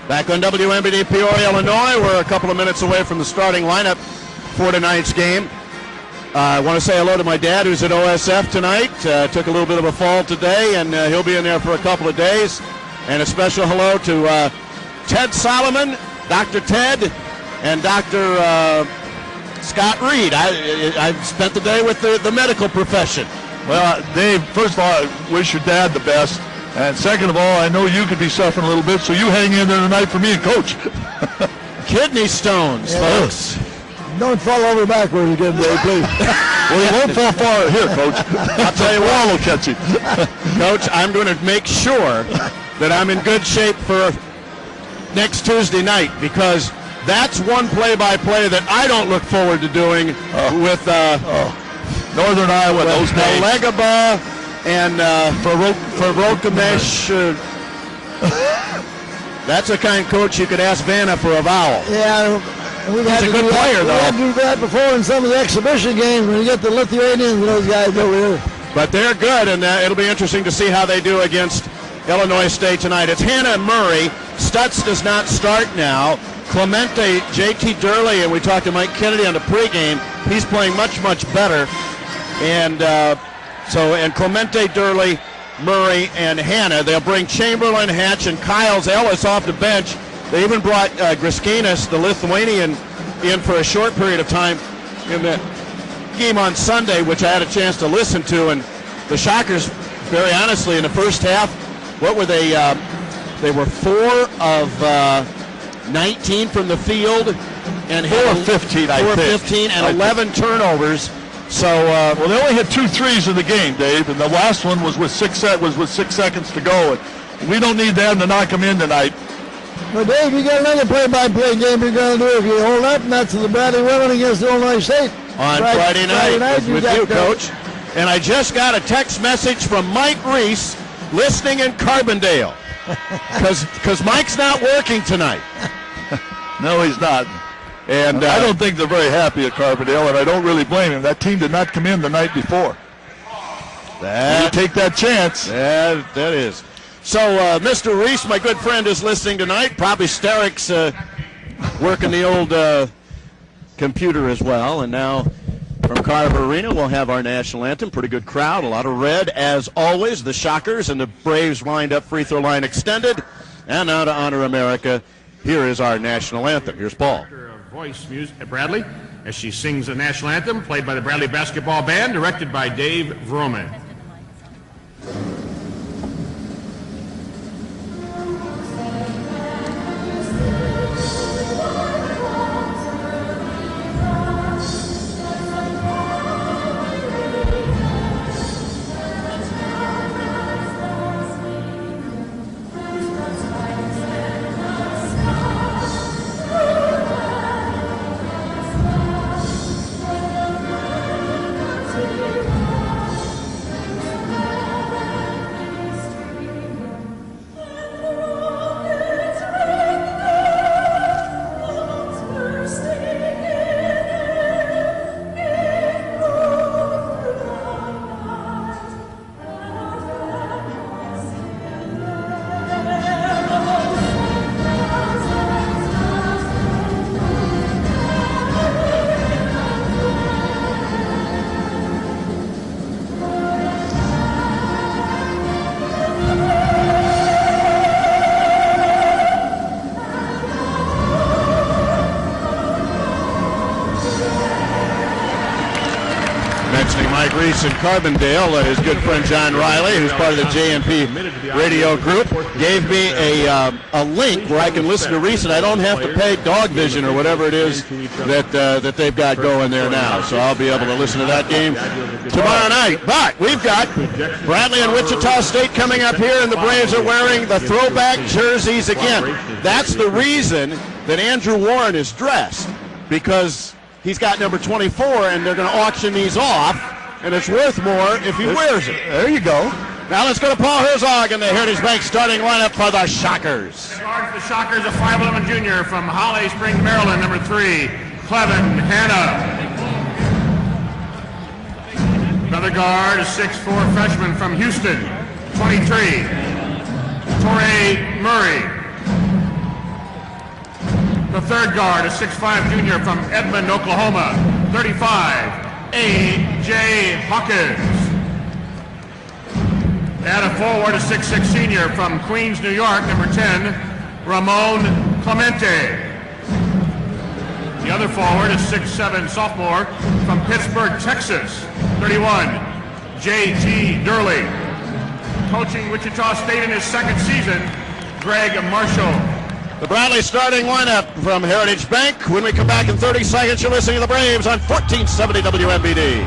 Back on WMBD Peoria, Illinois. We're a couple of minutes away from the starting lineup for tonight's game. I want to say hello to my dad, who's at OSF tonight. Took a little bit of a fall today, and he'll be in there for a couple of days. And a special hello to Ted Solomon, Dr. Ted, and Dr. Scott Reed. I've spent the day with the medical profession. Well, Dave, first of all, I wish your dad the best. And second of all, I know you could be suffering a little bit, so you hang in there tonight for me and Coach. Kidney stones, folks. Don't fall over backwards again, Dave, please. Well, he won't fall far here, Coach. I'll tell you what, will catch him. Coach, I'm going to make sure that I'm in good shape for next Tuesday night, because that's one play-by-play that I don't look forward to doing with Northern Iowa, those names. Legaba and Farokamesh. That's a kind coach you could ask Vanna for a vowel. Yeah, he's a good player, though. We had to do that before in some of the exhibition games when you get the Lithuanians and those guys over here. But they're good, and it'll be interesting to see how they do against Illinois State tonight. It's Hannah and Murray. Stutz does not start now. Clemente, J.T. Durley, and we talked to Mike Kennedy on the pregame. He's playing much, much better. And and Clemente, Durley, Murray, and Hannah. They'll bring Chamberlain, Hatch, and Kyles Ellis off the bench. They even brought Griskinas, the Lithuanian, in for a short period of time in the game on Sunday, which I had a chance to listen to. And the Shockers, very honestly, in the first half, what were they? They were 4 of 19 from the field, and 4 of 15, 4 of 15, and 11 turnovers. So, well, they only had 2 threes in the game, Dave, and the last one was with 6 seconds to go. And we don't need them to knock them in tonight. Well, Dave, you got another play-by-play game you're going to do if you hold up, and that's the Bradley women against Illinois State. On Friday night with you, Coach. And I just got a text message from Mike Reese, listening in Carbondale, because Mike's not working tonight. No, he's not. And I don't think they're very happy at Carbondale, and I don't really blame him. That team did not come in the night before. You take that chance. That is. So, Mr. Reese, my good friend, is listening tonight. Probably Sterrick's working the old computer as well. And now from Carver Arena, we'll have our national anthem. Pretty good crowd, a lot of red, as always. The Shockers and the Braves lined up, free throw line extended. And now to honor America, here is our national anthem. Here's Paul. Voice music at Bradley as she sings the national anthem, played by the Bradley Basketball Band, directed by Dave Vroman. Mike Reese in Carbondale, his good friend John Riley, who's part of the JMP radio group, gave me a link where I can listen to Reese, and I don't have to pay Dog Vision or whatever it is that they've got going there now. So I'll be able to listen to that game tomorrow night. But we've got Bradley and Wichita State coming up here, and the Braves are wearing the throwback jerseys again. That's the reason that Andrew Warren is dressed, because he's got number 24, and they're going to auction these off, and it's worth more if he wears it. There you go. Now let's go to Paul Herzog in the Heritage Bank starting lineup for the Shockers. The Shockers, a 5'11" junior from Holly Springs, Maryland, number 3, Clevin Hannah. Another guard, a 6'4" freshman from Houston, 23, Torrey Murray. The third guard, a 6'5 junior from Edmond, Oklahoma, 35, A.J. Hawkins. And a forward, a 6'6 senior from Queens, New York, number 10, Ramon Clemente. The other forward is 6'7 sophomore from Pittsburgh, Texas, 31, J.T. Durley. Coaching Wichita State in his second season, Greg Marshall. The Bradley starting lineup from Heritage Bank. When we come back in 30 seconds, you're listening to the Braves on 1470 WMBD.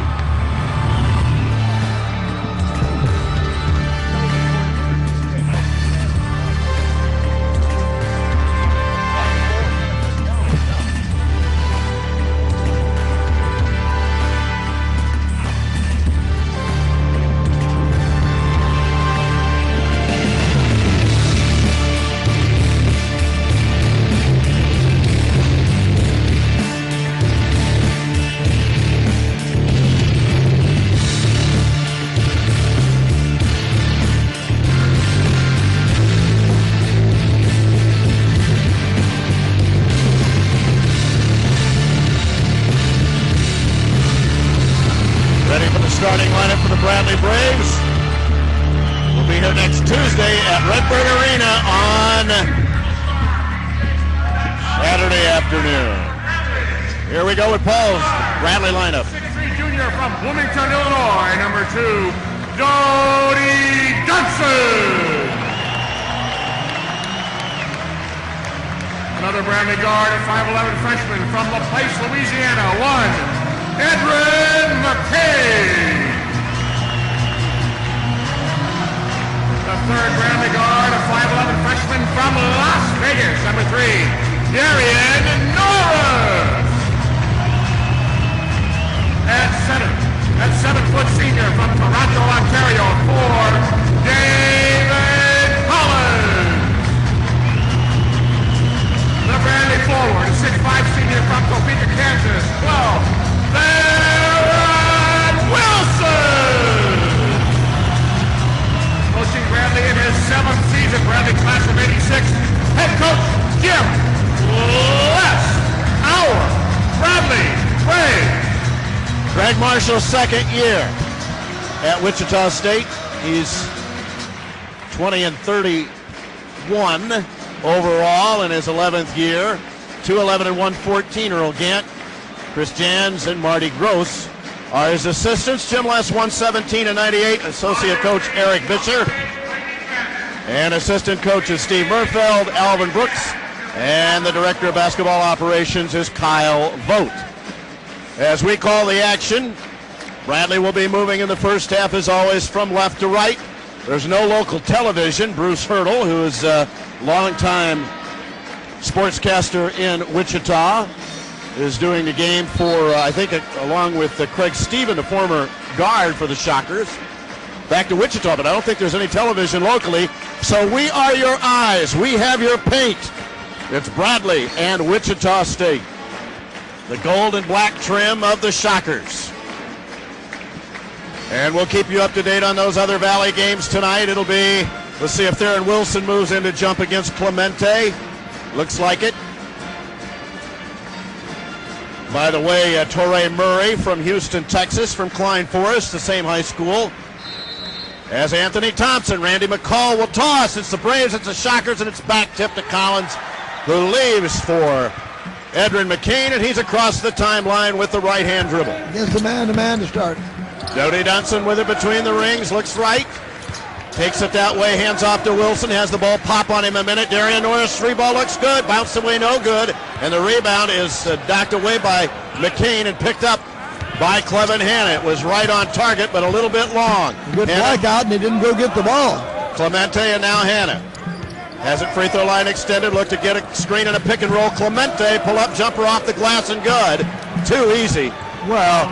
Starting lineup for the Bradley Braves. We'll be here next Tuesday at Redbird Arena on Saturday afternoon. Here we go with Paul's Bradley lineup. 6'3 junior from Bloomington, Illinois, number 2, Dodie Johnson. Another Bradley guard, a 5'11 freshman from La Place, Louisiana, 1, Edrin McKay. The third Bradley guard, a 5'11 freshman from Las Vegas, number 3, Darian Norris. At center, that 7-foot senior from Toronto, Ontario, 4, David Collins. The Bradley forward, a 6'5 senior from Topeka, Kansas, 12, Barrett Wilson. Coaching Bradley in his 7th season, Bradley class of 86, head coach Jim Les. Our Bradley Braves. Greg Marshall's second year at Wichita State. He's 20-31 overall in his 11th year. 2-11 and 114. Earl Gant, Chris Jans, and Marty Gross are his assistants. Jim Les, 117 and 98. Associate coach Eric Vischer. And assistant coaches Steve Murfeld, Alvin Brooks, and the director of basketball operations is Kyle Vogt. As we call the action, Bradley will be moving in the first half as always from left to right. There's no local television. Bruce Hurdle, who is a longtime sportscaster in Wichita, is doing the game for, I think, along with Craig Stephen, the former guard for the Shockers, back to Wichita, but I don't think there's any television locally. So we are your eyes. We have your paint. It's Bradley and Wichita State. The gold and black trim of the Shockers. And we'll keep you up to date on those other Valley games tonight. It'll be, let's see if Theron Wilson moves in to jump against Clemente. Looks like it. By the way, Torrey Murray from Houston, Texas, from Klein Forest, the same high school as Anthony Thompson. Randy McCall will toss. It's the Braves, it's the Shockers, and it's back tip to Collins, who leaves for Edrin McCain, and he's across the timeline with the right-hand dribble. Against the man-to-man to start. Dodie Johnson with it between the rings, looks right. Takes it that way, hands off to Wilson, has the ball pop on him a minute. Darian Norris, free ball looks good, bounced away no good, and the rebound is docked away by McCain and picked up by Clevin Hanna. It was right on target, but a little bit long. Good blackout, and he didn't go get the ball. Clemente and now Hanna. Has it free throw line extended, look to get a screen and a pick and roll. Clemente, pull up jumper off the glass and good. Too easy. Well,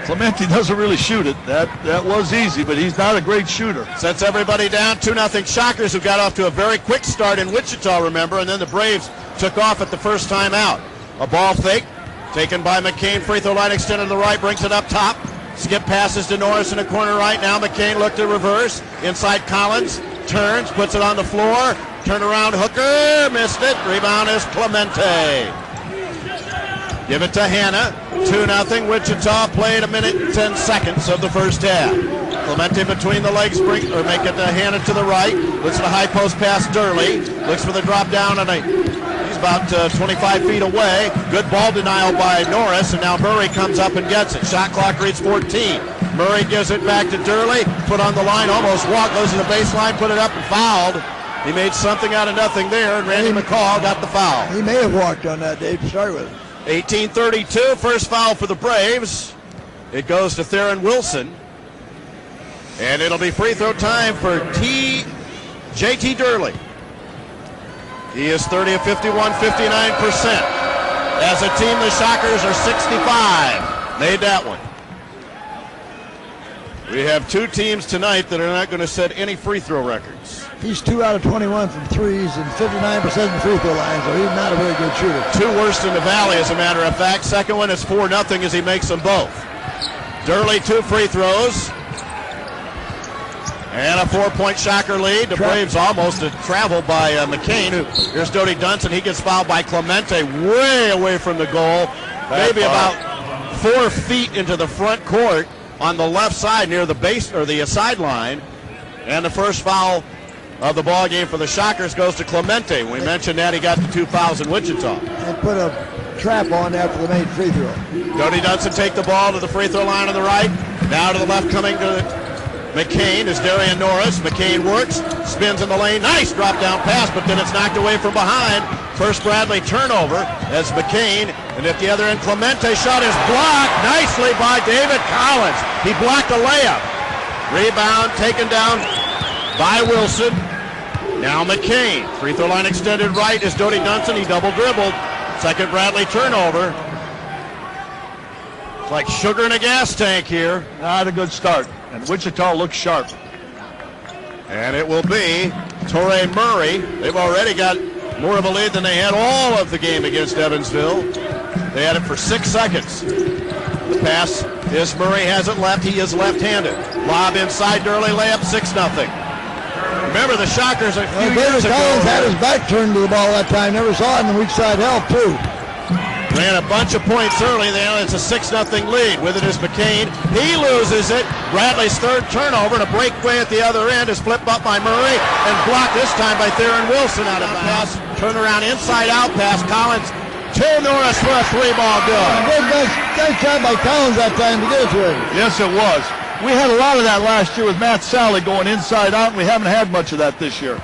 Clemente doesn't really shoot it. That was easy, but he's not a great shooter. Sets everybody down, 2-0 Shockers, who got off to a very quick start in Wichita, remember, and then the Braves took off at the first time out. A ball fake, taken by McCain, free throw line extended to the right, brings it up top. Skip passes to Norris in the corner right now. McCain looked to reverse. Inside Collins. turns, puts it on the floor. Turnaround hooker, missed it. Rebound is Clemente. Give it to Hanna. 2-0 Wichita. Played a minute and 10 seconds of the first half. Clemente between the legs, make it to Hanna to the right. Looks for the high post pass, Durley. Looks for the drop down, and he's about 25 feet away. Good ball denial by Norris, and now Murray comes up and gets it. Shot clock reads 14. Murray gives it back to Durley. Put on the line, almost walked, goes to the baseline, put it up and fouled. He made something out of nothing there, and Randy McCall got the foul. He may have walked on that, Dave, to start with. 18:32, first foul for the Braves. It goes to Theron Wilson. And it'll be free throw time for JT Durley. He is 30 of 51, 59%. As a team, the Shockers are 65. Made that one. We have two teams tonight that are not going to set any free throw records. He's 2 out of 21 from threes and 59% in free throw line, so he's not a very good shooter. Two worst in the Valley, as a matter of fact. Second one is 4-0 as he makes them both. Durley, 2 free throws. And a 4-point Shocker lead. The Braves almost a travel by McCain. Here's Dodie Dunson. He gets fouled by Clemente way away from the goal. Maybe about 4 feet into the front court on the left side near the base or the sideline. And the first foul of the ball game for the Shockers goes to Clemente. We mentioned that he got the 2 fouls in Wichita. And put a trap on after the made free throw. Dodie Dunson take the ball to the free throw line on the right. Now to the left coming to McCain is Darian Norris. McCain works, spins in the lane. Nice drop down pass, but then it's knocked away from behind. First Bradley turnover as McCain, and at the other end Clemente shot is blocked nicely by David Collins. He blocked a layup. Rebound taken down by Wilson. Now McCain. Free throw line extended right is Dodie Dunson. He double dribbled. Second Bradley turnover. It's like sugar in a gas tank here. Not a good start. And Wichita looks sharp. And it will be Torrey Murray. They've already got more of a lead than they had all of the game against Evansville. They had it for 6 seconds. The pass is Murray has it left. He is left-handed. Lob inside Durley, layup 6-0. Remember the Shockers a few years ago. Collins had his back turned to the ball that time. Never saw it in the weak side help, too. Ran a bunch of points early. It's a 6-0 lead. With it is McCain. He loses it. Bradley's third turnover and a breakaway at the other end is flipped up by Murray and blocked this time by Theron Wilson out of pass. Turnaround inside out pass. Collins to Norris for a 3-ball good. Nice job by Collins that time to get it to him. Yes, it was. We had a lot of that last year with Matt Sally going inside out, and we haven't had much of that this year.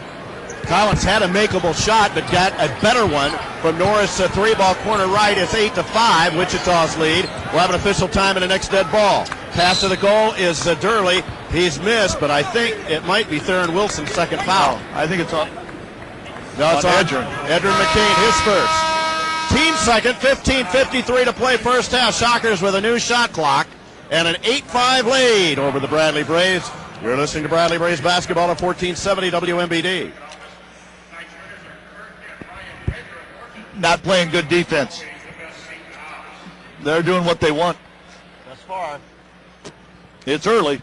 Collins had a makeable shot, but got a better one from Norris. A 3-ball corner right. It's 8-5, Wichita's lead. We'll have an official time in the next dead ball. Pass to the goal is Durley. He's missed, but I think it might be Theron Wilson's second foul. I think it's on. No, it's on Edrin. Edrin McCain, his first. Team second, 15:53 to play first half. Shockers with a new shot clock and an 8-5 lead over the Bradley Braves. You're listening to Bradley Braves basketball on 1470 WMBD. Not playing good defense. They're doing what they want. Thus far. It's early.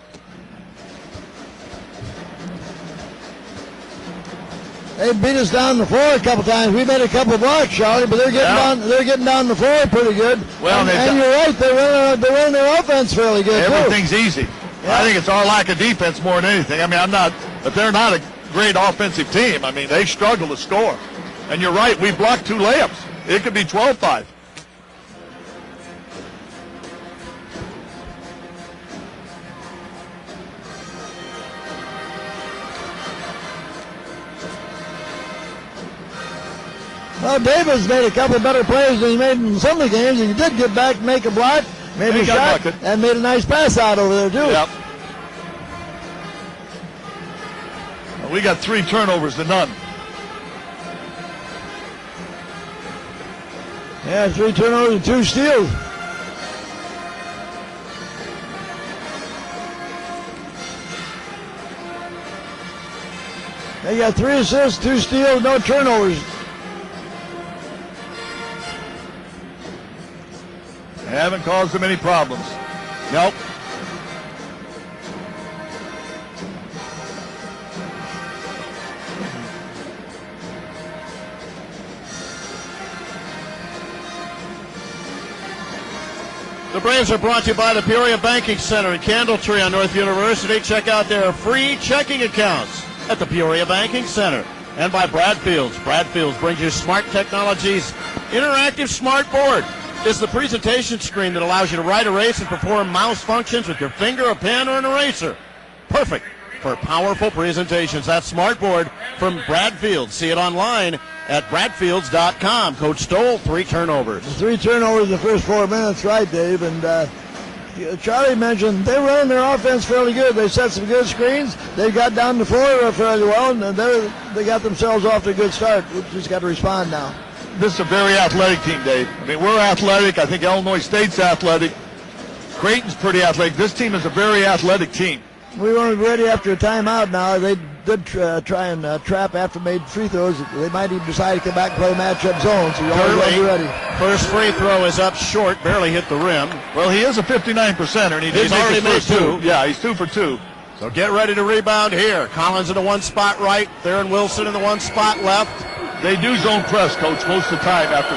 They beat us down the floor a couple times. We made a couple blocks, Charlie, but they're getting down the floor pretty good. Well, and you're right, they run their offense fairly good Everything's too. easy. Yeah. I think it's our lack of defense more than anything. I mean, but they're not a great offensive team. I mean, they struggle to score. And you're right, we blocked 2 layups. It could be 12-5. Well, Davis made a couple better plays than he made in some of the games. He did get back, make a block, made a shot, and made a nice pass out over there, too. Yep. Well, we got 3 turnovers to none. Yeah, 3 turnovers and 2 steals. They got 3 assists, 2 steals, no turnovers. They haven't caused them any problems. Nope. The Braves are brought to you by the Peoria Banking Center in Candletree on North University. Check out their free checking accounts at the Peoria Banking Center. And by Bradfield's. Bradfield's brings you Smart Technologies Interactive Smart Board. It's the presentation screen that allows you to write, erase, and perform mouse functions with your finger, a pen, or an eraser. Perfect for powerful presentations. That Smart Board from Bradfield. See it online at bradfields.com. Coach Stoll, 3 turnovers. 3 turnovers in the first 4 minutes, right, Dave? And Charlie mentioned they run their offense fairly good. They set some good screens. They got down the floor fairly well, and they got themselves off to a good start. We just got to respond now. This is a very athletic team, Dave. I mean, we're athletic. I think Illinois State's athletic. Creighton's pretty athletic. This team is a very athletic team. We weren't ready after a timeout now. They did try and trap after made free throws. They might even decide to come back and play matchup zone, so you always got to be ready. First free throw is up short, barely hit the rim. Well, he is a 59%er, and he's already made 2. Yeah, he's 2 for 2. So get ready to rebound here. Collins in the 1 spot right, Theron Wilson in the 1 spot left. They do zone press, Coach, most of the time after.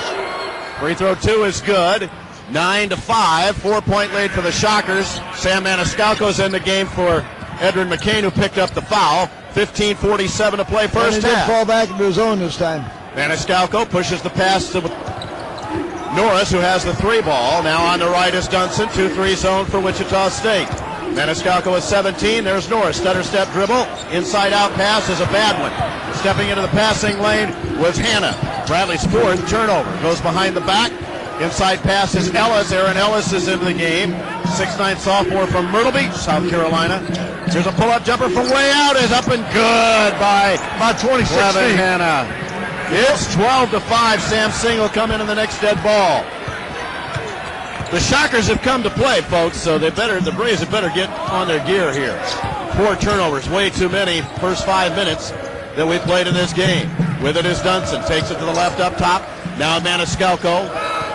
Free throw 2 is good. 9-5, 4-point lead for the Shockers. Sam Maniscalco's in the game for Edwin McCain, who picked up the foul. 15:47 to play first half. He did fall back into his zone this time. Maniscalco pushes the pass to Norris, who has the 3 ball. Now on the right is Dunson, 2-3 zone for Wichita State. Maniscalco is 17. There's Norris. Stutter step dribble. Inside out pass is a bad one. Stepping into the passing lane was Hanna. Bradley's 4th turnover. Goes behind the back. Inside pass is Ellis. Aaron Ellis is into the game. 6'9" sophomore from Myrtle Beach, South Carolina. Here's a pull-up jumper from way out. Is up and good by about 26 feet. Hanna. It's 12-5. Sam Singh will come in the next dead ball. The Shockers have come to play, folks, so the Braves had better get on their gear here. 4 turnovers, way too many first 5 minutes that we played in this game. With it is Dunson. Takes it to the left up top. Now Maniscalco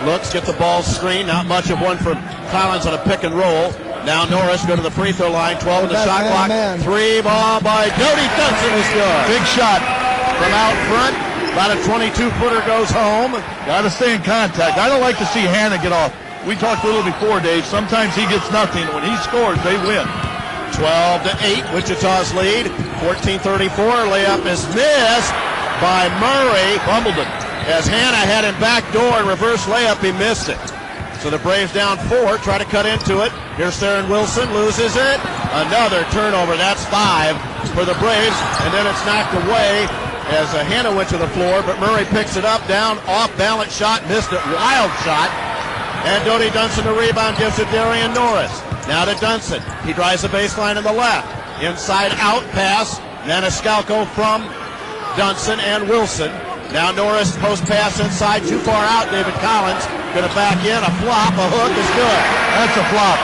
looks, get the ball screen. Not much of one from Collins on a pick and roll. Now Norris go to the free throw line. 12 in the shot clock. 3 ball by Doty Dunson is good. Big shot from out front. About a 22-footer goes home. Got to stay in contact. I don't like to see Hanna get off. We talked a little before, Dave. Sometimes he gets nothing. When he scores, they win. 12-8, Wichita's lead. 14:34, layup is missed by Murray. Fumbled it. As Hanna had him backdoor and reverse layup, he missed it. So the Braves down 4, try to cut into it. Here's Theron Wilson, loses it. Another turnover, that's 5 for the Braves. And then it's knocked away as Hanna went to the floor, but Murray picks it up, down, off-balance shot, missed it, wild shot. And Doty Dunson, the rebound, gives it Darian Norris. Now to Dunson. He drives the baseline on the left. Inside out pass. Maniscalco from Dunson and Wilson. Now Norris post pass inside. Too far out. David Collins going to back in. A flop. A hook is good. That's a flop.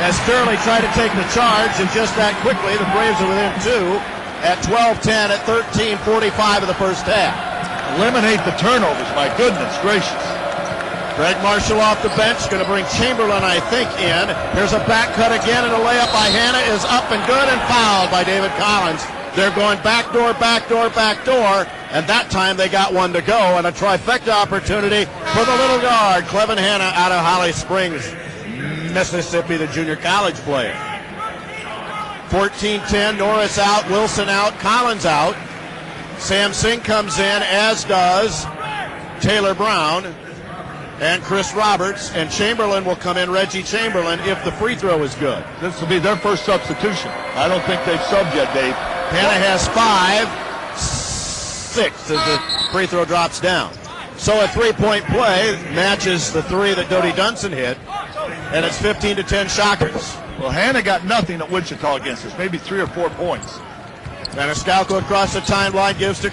As Sterling tried to take the charge, and just that quickly, the Braves are within 2 at 12-10 at 13:45 of the first half. Eliminate the turnovers. My goodness gracious. Greg Marshall off the bench, going to bring Chamberlain, I think, in. Here's a back cut again, and a layup by Hanna is up and good and fouled by David Collins. They're going backdoor, backdoor, backdoor, and that time they got one to go, and a trifecta opportunity for the little guard, Clevin Hanna, out of Holly Springs, Mississippi, the junior college player. 14-10, Norris out, Wilson out, Collins out. Sam Singh comes in, as does Taylor Brown. And Chris Roberts, and Chamberlain will come in, Reggie Chamberlain, if the free throw is good. This will be their first substitution. I don't think they've subbed yet, Dave. Hanna has 5, 6 as the free throw drops down. So a 3-point play matches the 3 that Doty Dunson hit, and it's 15-10 Shockers. Well, Hanna got nothing at Wichita against us, maybe 3 or 4 points. Maniscalco across the timeline gives to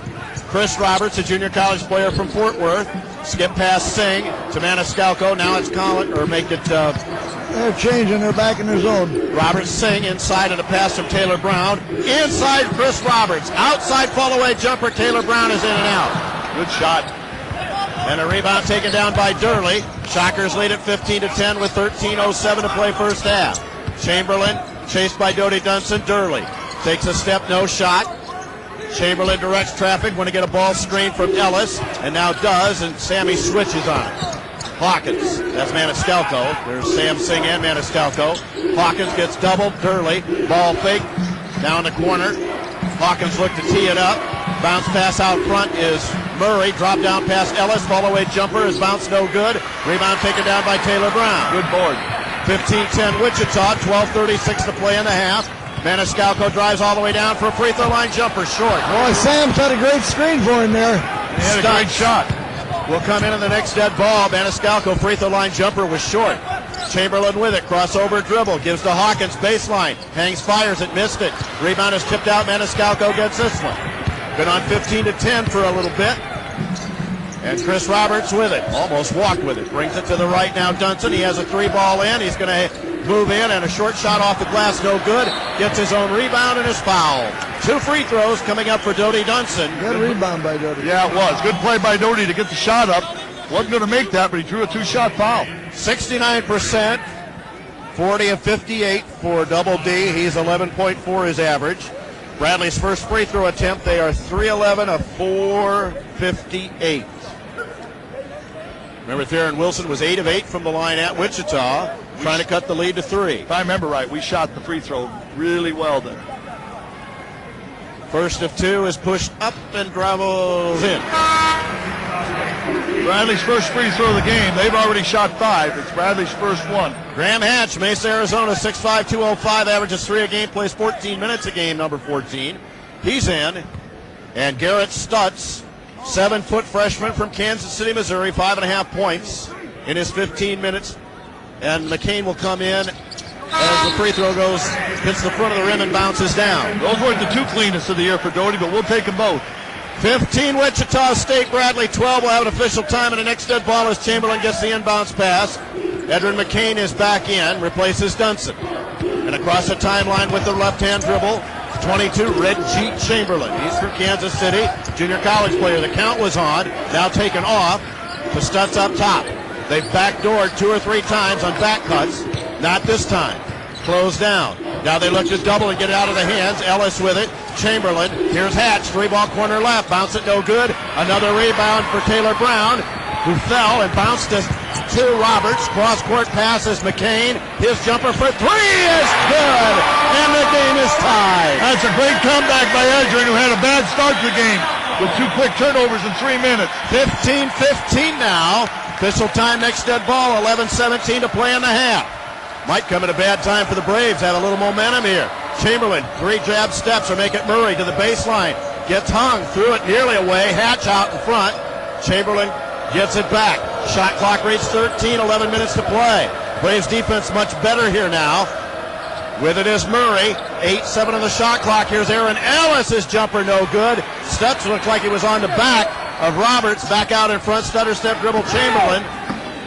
Chris Roberts, a junior college player from Fort Worth. Skip past Singh to Maniscalco. Now it's Collins, or make it. They're changing. They're back in their zone. Roberts Singh inside of the pass from Taylor Brown. Inside Chris Roberts. Outside fall away jumper. Taylor Brown is in and out. Good shot. And a rebound taken down by Durley. Shockers lead at 15-10 with 13:07 to play first half. Chamberlain chased by Doty Dunson. Durley takes a step, no shot. Chamberlain directs traffic, want to get a ball screen from Ellis, and now does, and Sammy switches on it. Hawkins. That's Maniscalco. There's Sam Singh and Maniscalco. Hawkins gets doubled. Durley. Ball fake. Down the corner. Hawkins looked to tee it up. Bounce pass out front is Murray. Drop down pass Ellis. Fall away jumper is bounced no good. Rebound taken down by Taylor Brown. Good board. 15-10 Wichita. 12:36 to play in the half. Maniscalco drives all the way down for a free throw line jumper. Short. Boy, Sam cut a great screen for him there. He had a great shot. Will come in the next dead ball. Maniscalco free throw line jumper was short. Chamberlain with it. Crossover dribble. Gives to Hawkins. Baseline. Hangs, fires it. Missed it. Rebound is tipped out. Maniscalco gets this one. Been on 15-10 for a little bit. And Chris Roberts with it. Almost walked with it. Brings it to the right now. Dunson. He has a 3-ball in. He's going to move in, and a short shot off the glass. No good. Gets his own rebound and is fouled. 2 free throws coming up for Doty Dunson. Good rebound by Doty. Yeah, it was. Good play by Doty to get the shot up. Wasn't going to make that, but he drew a 2-shot foul. 69%. 40 of 58 for Double D. He's 11.4 his average. Bradley's first free throw attempt. They are 3-11 of 458. Remember, Theron Wilson was 8 of 8 from the line at Wichita, trying to cut the lead to 3. If I remember right, we shot the free throw really well then. First of 2 is pushed up and dribbles in. Bradley's first free throw of the game. They've already shot 5. It's Bradley's first one. Graham Hatch, Mesa, Arizona, 6'5", 205, averages 3 a game, plays 14 minutes a game, number 14. He's in. And Garrett Stutz, 7-foot freshman from Kansas City, Missouri, 5.5 points in his 15 minutes. And McCain will come in as the free throw goes, hits the front of the rim and bounces down. Those weren't the 2 cleanest of the year for Doty, but we'll take them both. 15 Wichita State, Bradley 12. We'll have an official time, and the next dead ball as Chamberlain gets the inbounds pass. Edwin McCain is back in, replaces Dunson. And across the timeline with the left-hand dribble, 22, Reggie Chamberlain. He's from Kansas City, junior college player. The count was on, now taken off. To Stutz up top. They've backdoored 2 or 3 times on back cuts. Not this time. Closed down. Now they look to double and get it out of the hands. Ellis with it. Chamberlain. Here's Hatch. 3-ball corner left. Bounce it no good. Another rebound for Taylor Brown, who fell and bounced to Roberts. Cross-court passes McCain. His jumper for 3 is good. And the game is tied. That's a great comeback by Edgerton, who had a bad start to the game with 2 quick turnovers in 3 minutes. 15-15 now. Official time, next dead ball. 11-17 to play in the half. Might come at a bad time for the Braves. Have a little momentum here. Chamberlain, 3 jab steps or make it Murray to the baseline. Gets hung, threw it nearly away. Hatch out in front. Chamberlain gets it back. Shot clock reached 13, 11 minutes to play. Braves defense much better here now. With it is Murray. 8-7 on the shot clock. Here's Aaron Ellis. His jumper no good. Stutz looked like he was on the back of Roberts. Back out in front. Stutter step dribble Chamberlain.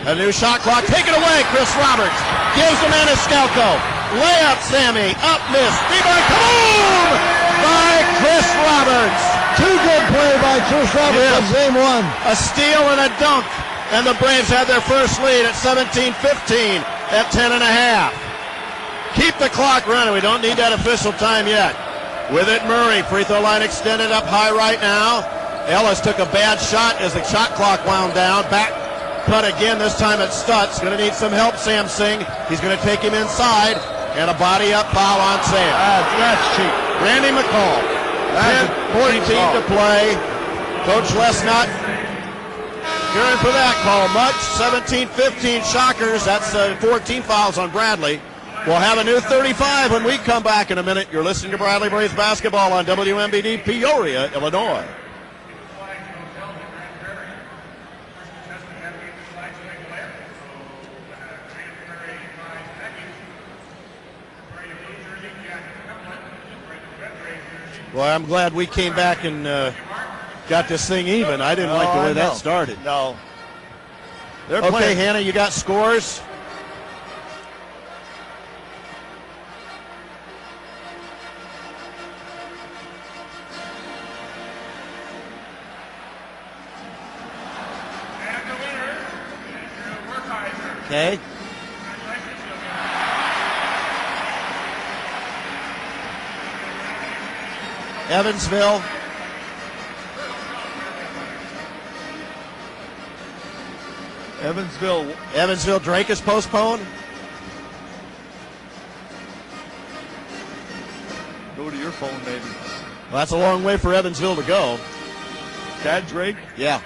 A new shot clock. Take it away. Chris Roberts gives the Maniscalco. Layup, Sammy. Up, miss. Rebound. Kaboom! By Chris Roberts. 2 good play by Chris Roberts in game 1. A steal and a dunk. And the Braves had their first lead at 17-15 at 10.5. Keep the clock running. We don't need that official time yet. With it, Murray. Free throw line extended up high right now. Ellis took a bad shot as the shot clock wound down. Back cut again, this time at Stutz. Going to need some help, Sam Singh. He's going to take him inside. And a body-up foul on Sam. That's cheap. Randy McCall. 10-14 to play. Coach Les not caring for that call much. 17-15 Shockers. That's 14 fouls on Bradley. We'll have a new 35 when we come back in a minute. You're listening to Bradley Braves basketball on WMBD Peoria, Illinois. Well, I'm glad we came back and got this thing even. I didn't like the way that started. No. Okay, Hannah, you got scores? Okay. Evansville. Evansville Drake is postponed. Go to your phone, maybe. Well, that's a long way for Evansville to go. Chad Drake? Yeah.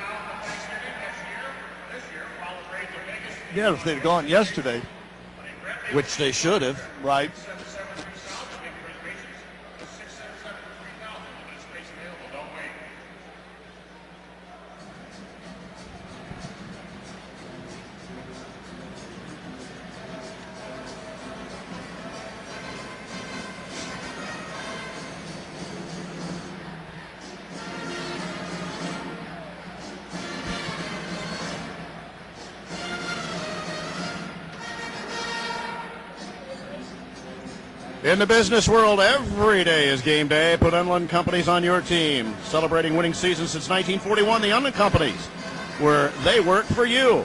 Yeah, if they'd gone yesterday. Which they should have. Right. In the business world, every day is game day. Put Unland Companies on your team. Celebrating winning seasons since 1941, the Unland Companies, where they work for you.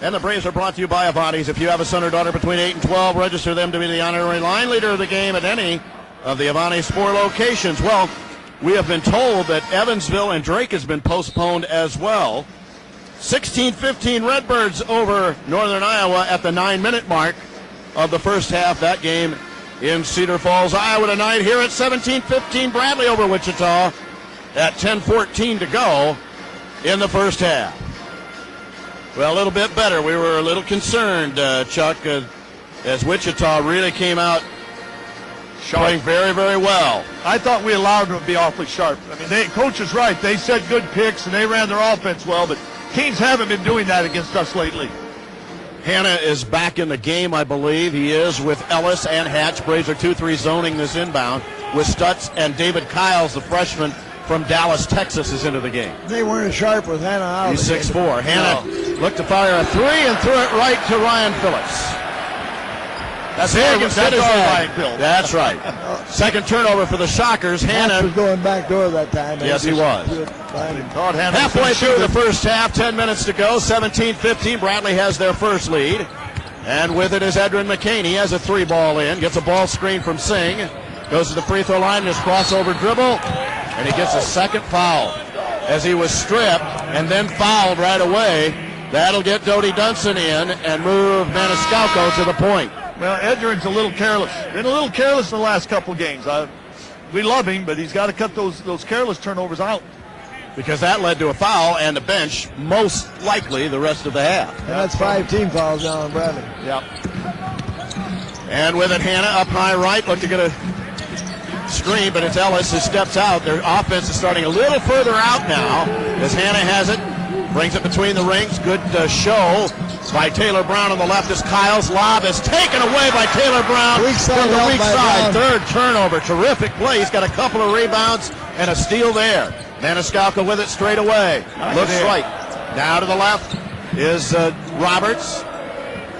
And the Braves are brought to you by Avantis. If you have a son or daughter between 8 and 12, register them to be the honorary line leader of the game at any of the Avantis 4 locations. Well, we have been told that Evansville and Drake has been postponed as well. 16-15 Redbirds over Northern Iowa at the 9-minute mark of the first half. That game in Cedar Falls, Iowa tonight. Here at 17-15, Bradley over Wichita at 10:14 to go in the first half. Well, a little bit better. We were a little concerned, Chuck, as Wichita really came out playing very, very well. I thought we allowed them to be awfully sharp. I mean, Coach is right. They set good picks and they ran their offense well, but teams haven't been doing that against us lately. Hanna is back in the game, I believe. He is with Ellis and Hatch. Braves are 2-3 zoning this inbound with Stutz, and David Kyles, the freshman from Dallas, Texas, is into the game. They weren't sharp with Hanna out. He's 6'4". Hanna looked to fire a three and threw it right to Ryan Phillips. That's Ryan Phillips. That's right. Second turnover for the Shockers. Hanna was going back door that time. Yes, he was. Halfway through the first half, 10 minutes to go, 17-15. Bradley has their first lead. And with it is Edrin McCain. He has a 3-ball in, gets a ball screen from Singh, goes to the free throw line in his crossover dribble, and he gets a second foul as he was stripped and then fouled right away. That'll get Dodie Dunson in and move Maniscalco to the point. Well, Edrin's a little careless. Been a little careless in the last couple of games. We love him, but he's got to cut those careless turnovers out. Because that led to a foul and the bench, most likely the rest of the half. And that's 5 team fouls now on Bradley. Yep. And with it, Hanna up high right, looked to get a screen, but it's Ellis who steps out. Their offense is starting a little further out now as Hanna has it. Brings it between the rings. Good show by Taylor Brown on the left as Kyle's lob is taken away by Taylor Brown from the weak side. Third turnover. Terrific play. He's got a couple of rebounds and a steal there. Maniscalco with it straight away. Looks right. Now to the left is Roberts.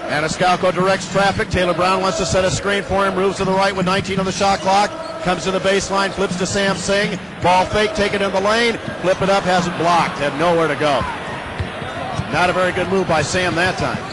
Maniscalco directs traffic. Taylor Brown wants to set a screen for him. Moves to the right with 19 on the shot clock. Comes to the baseline, flips to Sam Singh. Ball fake, take it in the lane. Flip it up, has it blocked. Had nowhere to go. Not a very good move by Sam that time.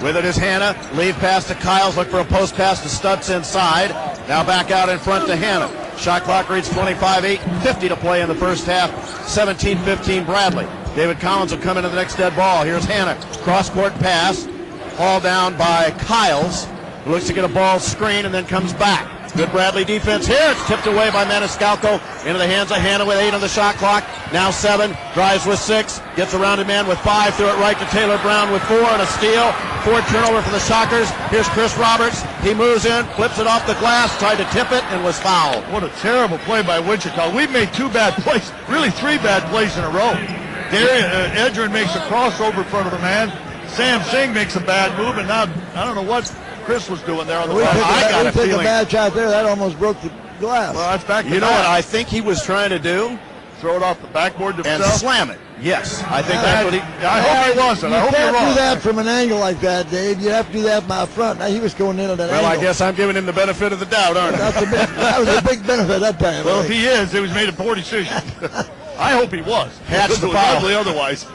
With it is Hanna. Lead pass to Kyles. Look for a post pass to Stutz inside. Now back out in front to Hanna. Shot clock reads 25, 8:50 to play in the first half. 17-15 Bradley. David Collins will come into the next dead ball. Here's Hanna. Cross-court pass. Hauled down by Kyles. Looks to get a ball screen and then comes back. Good Bradley defense here. It's tipped away by Maniscalco into the hands of Hanna with 8 on the shot clock. Now 7. Drives with 6. Gets around a man with 5. Threw it right to Taylor Brown with 4 and a steal. 4 turnover for the Shockers. Here's Chris Roberts. He moves in, flips it off the glass, tried to tip it, and was fouled. What a terrible play by Wichita. We've made 2 bad plays, really 3 bad plays in a row. Edrin makes a crossover in front of the man. Sam Singh makes a bad move, and now I don't know what Chris was doing there on the We ball. took a bad shot there. That almost broke the glass. Well, that's back to You know what I think he was trying to do? Throw it off the backboard to And himself. slam it. Yes, I think that's what he... I hope he wasn't. I hope you're You can't wrong. do that from an angle like that, Dave. You have to do that from out front. Now he was going in at that Well, angle. I guess I'm giving him the benefit of the doubt, aren't I? That was a big benefit that time. Well, if he is, it was made a poor decision. I hope he was. Hatch the It was foul. ugly otherwise.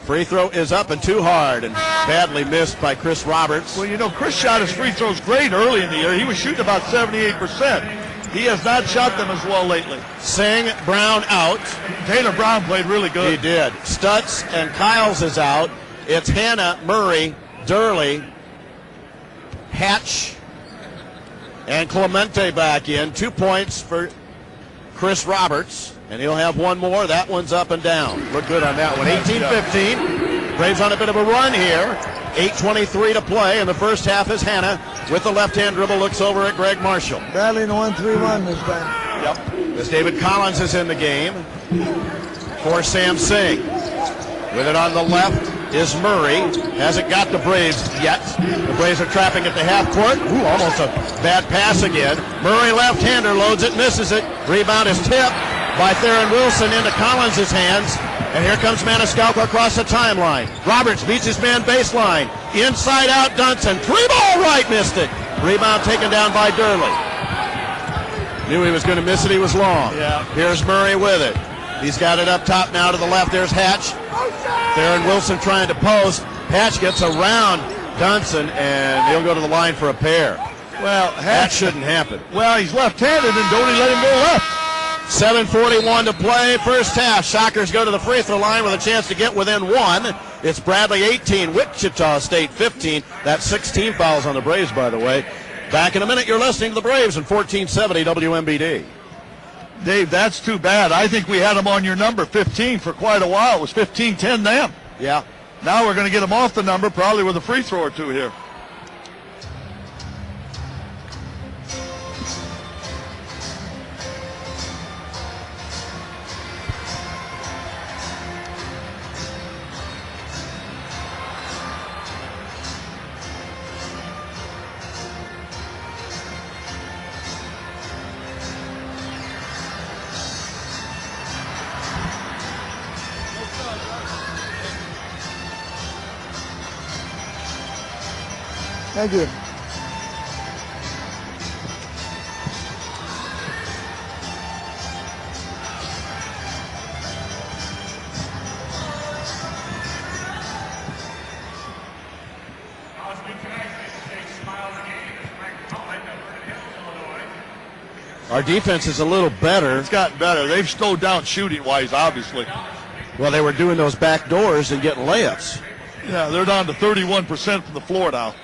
Free throw is up and too hard and badly missed by Chris Roberts. Well, you know, Chris shot his free throws great early in the year. He was shooting about 78%. He has not shot them as well lately. Singh, Brown out. Taylor Brown played really good. He did. Stutz and Kyles is out. It's Hannah, Murray, Durley, Hatch, and Clemente back in. 2 points for Chris Roberts, and he'll have one more. That one's up and down. Look good on that one. 18-15. Braves on a bit of a run here. 8:23 to play, and the first half is Hannah with the left-hand dribble, looks over at Greg Marshall. Battling 1-3-1 this time. Yep. As David Collins is in the game for Sam Singh. With it on the left is Murray. Hasn't got the Braves yet. The Braves are trapping at the half court. Ooh, almost a bad pass again. Murray left-hander loads it, misses it. Rebound is tipped by Theron Wilson into Collins' hands. And here comes Maniscalco across the timeline. Roberts beats his man baseline. Inside out Dunson. 3-ball right, missed it. Rebound taken down by Durley. Knew he was going to miss it. He was long. Yeah. Here's Murray with it. He's got it up top now to the left. There's Hatch. Theron Wilson trying to post. Hatch gets around Dunson, and he'll go to the line for a pair. Well, That shouldn't happen. Well, he's left-handed, and Doty let him go left. 7:41 to play, first half. Shockers go to the free throw line with a chance to get within one. It's Bradley 18, Wichita State 15. That's 16 fouls on the Braves, by the way. Back in a minute, you're listening to the Braves in 1470 WMBD. Dave, that's too bad. I think we had him on your number, 15, for quite a while. It was 15-10 them. Yeah. Now we're going to get him off the number, probably with a free throw or two here. Thank you. Our defense is a little better. It's gotten better. They've slowed down shooting-wise, obviously. Well, they were doing those back doors and getting layups. Yeah, they're down to 31% from the floor now.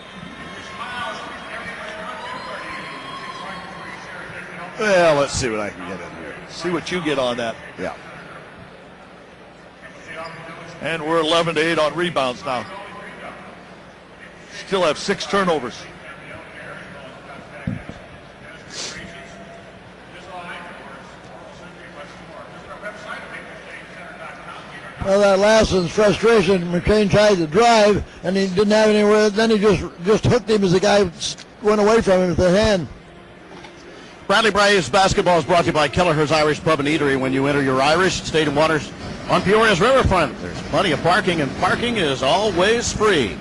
Well, let's see what I can get in here. See what you get on that. Yeah. And we're 11-8 on rebounds now. Still have 6 turnovers. Well, that last one's frustration. McCain tried to drive, and he didn't have anywhere. Then he just hooked him as the guy went away from him with the hand. Bradley Braves basketball is brought to you by Kelleher's Irish Pub and Eatery. When you enter your Irish, stayed in waters on Peoria's riverfront. There's plenty of parking, and parking is always free.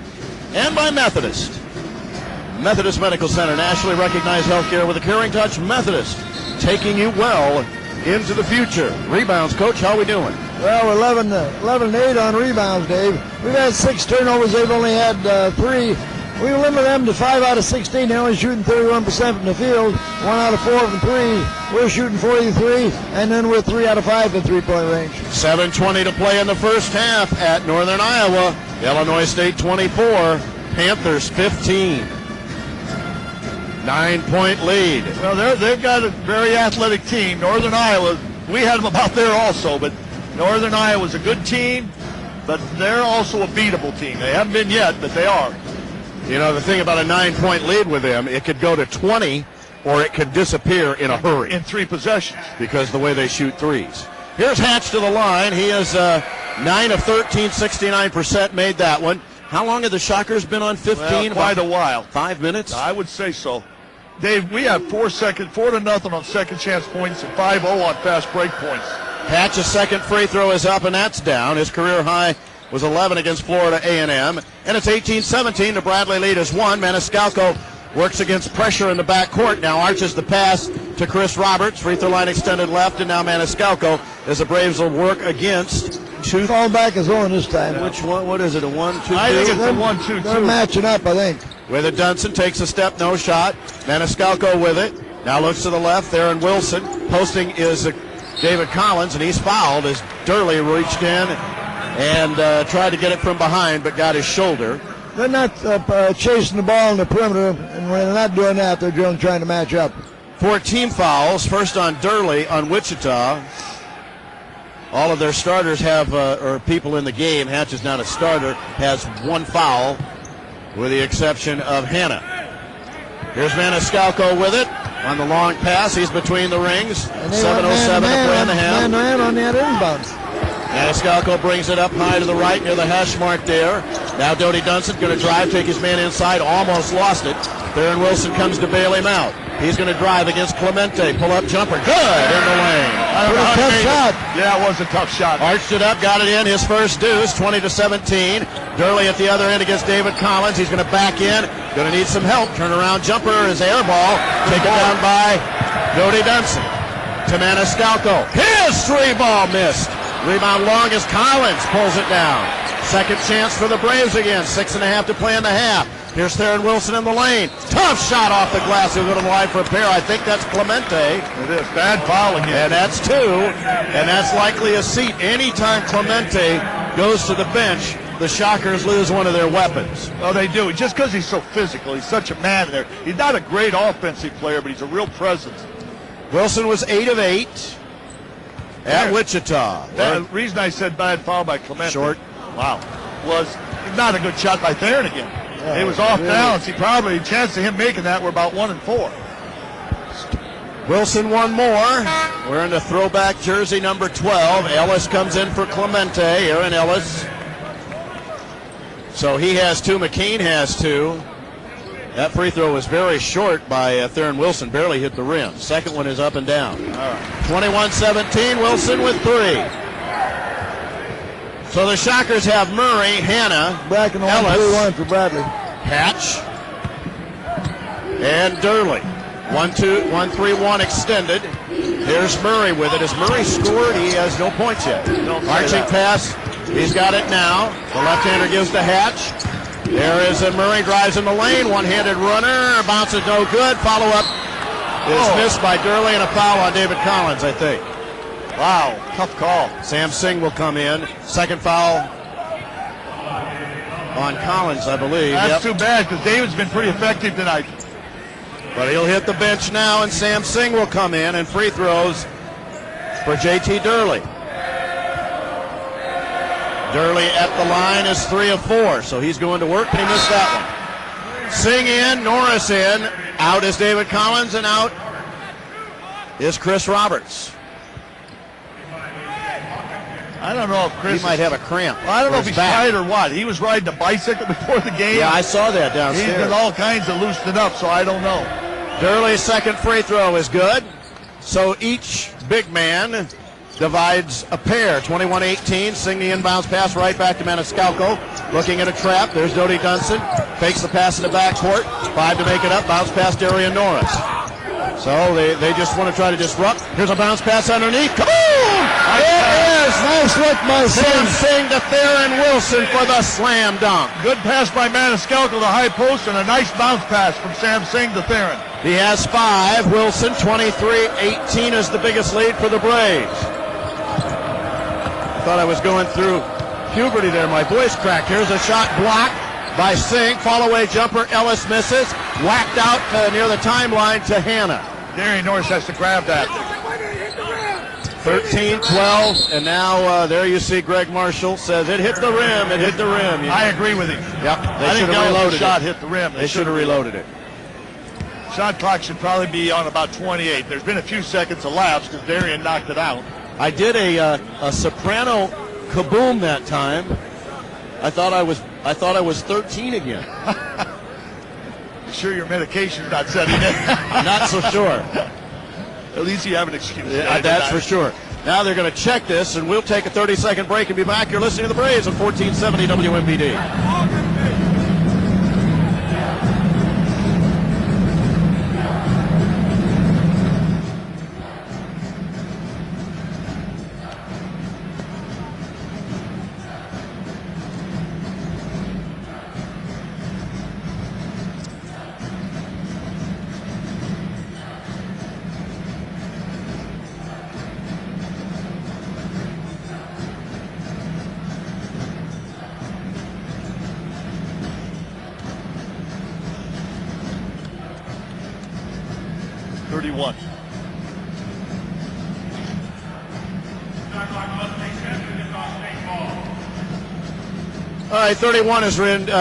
And by Methodist. Methodist Medical Center, nationally recognized healthcare with a caring touch. Methodist, taking you well into the future. Rebounds, Coach, how we doing? Well, we're 11-8 on rebounds, Dave. We've had 6 turnovers. They've only had 3. We limit them to 5 out of 16. They're only shooting 31% from the field. 1 out of 4 from 3. We're shooting 43, and then we're 3 out of 5 in three-point range. 7:20 to play in the first half at Northern Iowa. Illinois State 24, Panthers 15. 9-point lead. Well, they've got a very athletic team. Northern Iowa, we had them about there also, but Northern Iowa's a good team, but they're also a beatable team. They haven't been yet, but they are. You know, the thing about a 9-point lead with them, it could go to 20 or it could disappear in a hurry. In 3 possessions. Because the way they shoot threes. Here's Hatch to the line. He is 9 of 13, 69%, made that one. How long have the Shockers been on 15? Well, quite a while. 5 minutes? I would say so. Dave, we have 4-0 on second chance points and 5-0 on fast break points. Hatch's second free throw is up, and that's down. His career high was 11 against Florida A&M. And it's 18-17. The Bradley lead is 1. Maniscalco works against pressure in the backcourt. Now arches the pass to Chris Roberts. Free throw line extended left, and now Maniscalco as the Braves will work against two. Falling back his own this time. Which one? What is it, a 1-2-2? I think it's a 1-2-2. They're matching up, I think. With it, Dunson takes a step, no shot. Maniscalco with it. Now looks to the left there, and Wilson. Posting is David Collins, and he's fouled as Durley reached in and tried to get it from behind, but got his shoulder. They're not chasing the ball in the perimeter, and when they're not doing that, they're trying to match up. 4 team fouls. First on Durley on Wichita. All of their starters have, or people in the game, Hatch is not a starter, has 1 foul, with the exception of Hanna. Here's Maniscalco with it on the long pass. He's between the rings. 7:07 to play in the half. Man on that inbound. Maniscalco brings it up high to the right near the hash mark there. Now Dodie Dunston going to drive, take his man inside, almost lost it. Theron Wilson comes to bail him out. He's going to drive against Clemente. Pull-up jumper. Good in the lane. Tough shot. Yeah, it was a tough shot. Arched it up, got it in. His first deuce, 20-17. Durley at the other end against David Collins. He's going to back in. Going to need some help. Turnaround jumper is air ball. Taken down by Dodie Dunston. To Maniscalco. His 3-ball missed. Rebound long as Collins pulls it down. Second chance for the Braves again. 6.5 to play in the half. Here's Theron Wilson in the lane. Tough shot off the glass. He'll go to the line for a pair. I think that's Clemente. It is. Bad foul again. And that's 2. And that's likely a seat. Anytime Clemente goes to the bench, the Shockers lose one of their weapons. Oh, they do. Just because he's so physical. He's such a man there. He's not a great offensive player, but he's a real presence. Wilson was 8 of 8 at Wichita. The reason I said bad foul by Clemente. Short. Wow. Was not a good shot by Theron again. Yeah, it was off balance. He probably, chance of him making that were about 1 and 4. Wilson one more. Wearing the throwback jersey number 12. Ellis comes in for Clemente. Aaron Ellis. So he has 2. McKean has 2. That free throw was very short by Theron Wilson. Barely hit the rim. Second one is up and down. 21-17. Wilson with 3. So the Shockers have Murray, Hanna, Bracken on Ellis, 3-1 for Bradley. Hatch, and Durley. 1-3-1 extended. Here's Murray with it. Has Murray scored? He has no points yet. Arching pass. He's got it now. The left-hander gives to Hatch. There is a Murray, drives in the lane. One-handed runner. Bounces no good. Follow-up is missed by Durley, and a foul on David Collins, I think. Wow, tough call. Sam Singh will come in. Second foul on Collins, I believe. That's too bad because David's been pretty effective tonight. But he'll hit the bench now, and Sam Singh will come in, and free throws for J.T. Durley. Durley at the line is 3 of 4, so he's going to work, and he missed that one. Singh in, Norris in. Out is David Collins, and out is Chris Roberts. I don't know if Chris might have a cramp. Well, I don't know if he's tired or what. He was riding a bicycle before the game. Yeah, I saw that downstairs. He's got all kinds of loosened up, so I don't know. Durley's second free throw is good. So each big man divides a pair. 21-18. Sing the inbounds pass right back to Maniscalco. Looking at a trap. There's Dodie Dunston. Fakes the pass in the backcourt. 5 to make it up. Bounce past Darian Norris. So they just want to try to disrupt. Here's a bounce pass underneath. Come on! It is! Nice look by Sam Singh to Theron Wilson for the slam dunk. Good pass by Maniscalco to the high post and a nice bounce pass from Sam Singh to Theron. He has 5. Wilson, 23-18 is the biggest lead for the Braves. I thought I was going through puberty there. My voice cracked. Here's a shot blocked by Singh. Fall-away jumper. Ellis misses. Whacked out near the timeline to Hanna. Darian Norris has to grab that. 13-12, and now there you see Greg Marshall says it hit the rim. It hit the rim. I agree with him. Yep. They should have reloaded. Shot hit the rim. They should have reloaded it. Shot clock should probably be on about 28. There's been a few seconds elapsed because Darian knocked it out. I did a soprano kaboom that time. I thought I was 13 again. Sure your medication's not setting in? Not so sure. At least you have an excuse. Yeah, that's for sure. Now they're going to check this, and we'll take a 30-second break and be back. You're listening to the Braves on 1470 WMPD. 31. All right, 31 has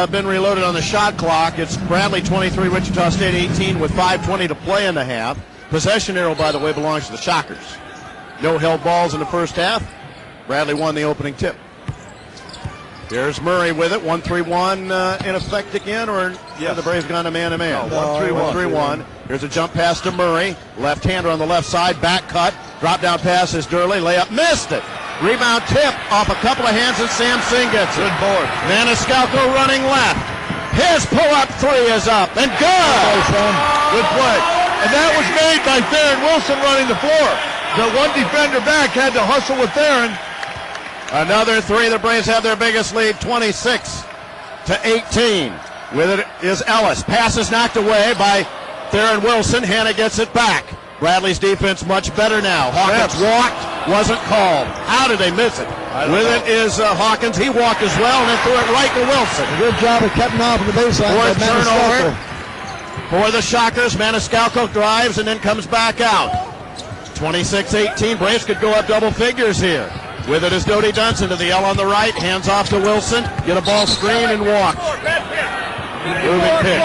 been reloaded on the shot clock. It's Bradley 23, Wichita State 18 with 5:20 to play in the half. Possession arrow, by the way, belongs to the Shockers. No held balls in the first half. Bradley won the opening tip. Here's Murray with it. 1-3-1 in effect again, or Yes. the Braves gone to man-to-man? No, 1-3-1. 1-3-1. Here's a jump pass to Murray. Left-hander on the left side. Back cut. Drop down pass is Durley. Layup. Missed it. Rebound tip off a couple of hands, and Sam Singh gets it. Good board. Maniscalco running left. His pull-up three is up and good. Good play. And that was made by Theron Wilson running the floor. The one defender back had to hustle with Theron. Another three. The Braves have their biggest lead, 26-18. With it is Ellis. Pass is knocked away by Theron Wilson. Hanna gets it back. Bradley's defense much better now. Hawkins walked, wasn't called. How did they miss it? With it is Hawkins. He walked as well and then threw it right to Wilson. Good job of cutting off the baseline. Fourth by turnover Maniscalco. for the Shockers. Maniscalco drives and then comes back out. 26-18. Braves could go up double figures here. With it is Dodie Dunson to the L on the right. Hands off to Wilson. Get a ball screen and walk. Moving pick.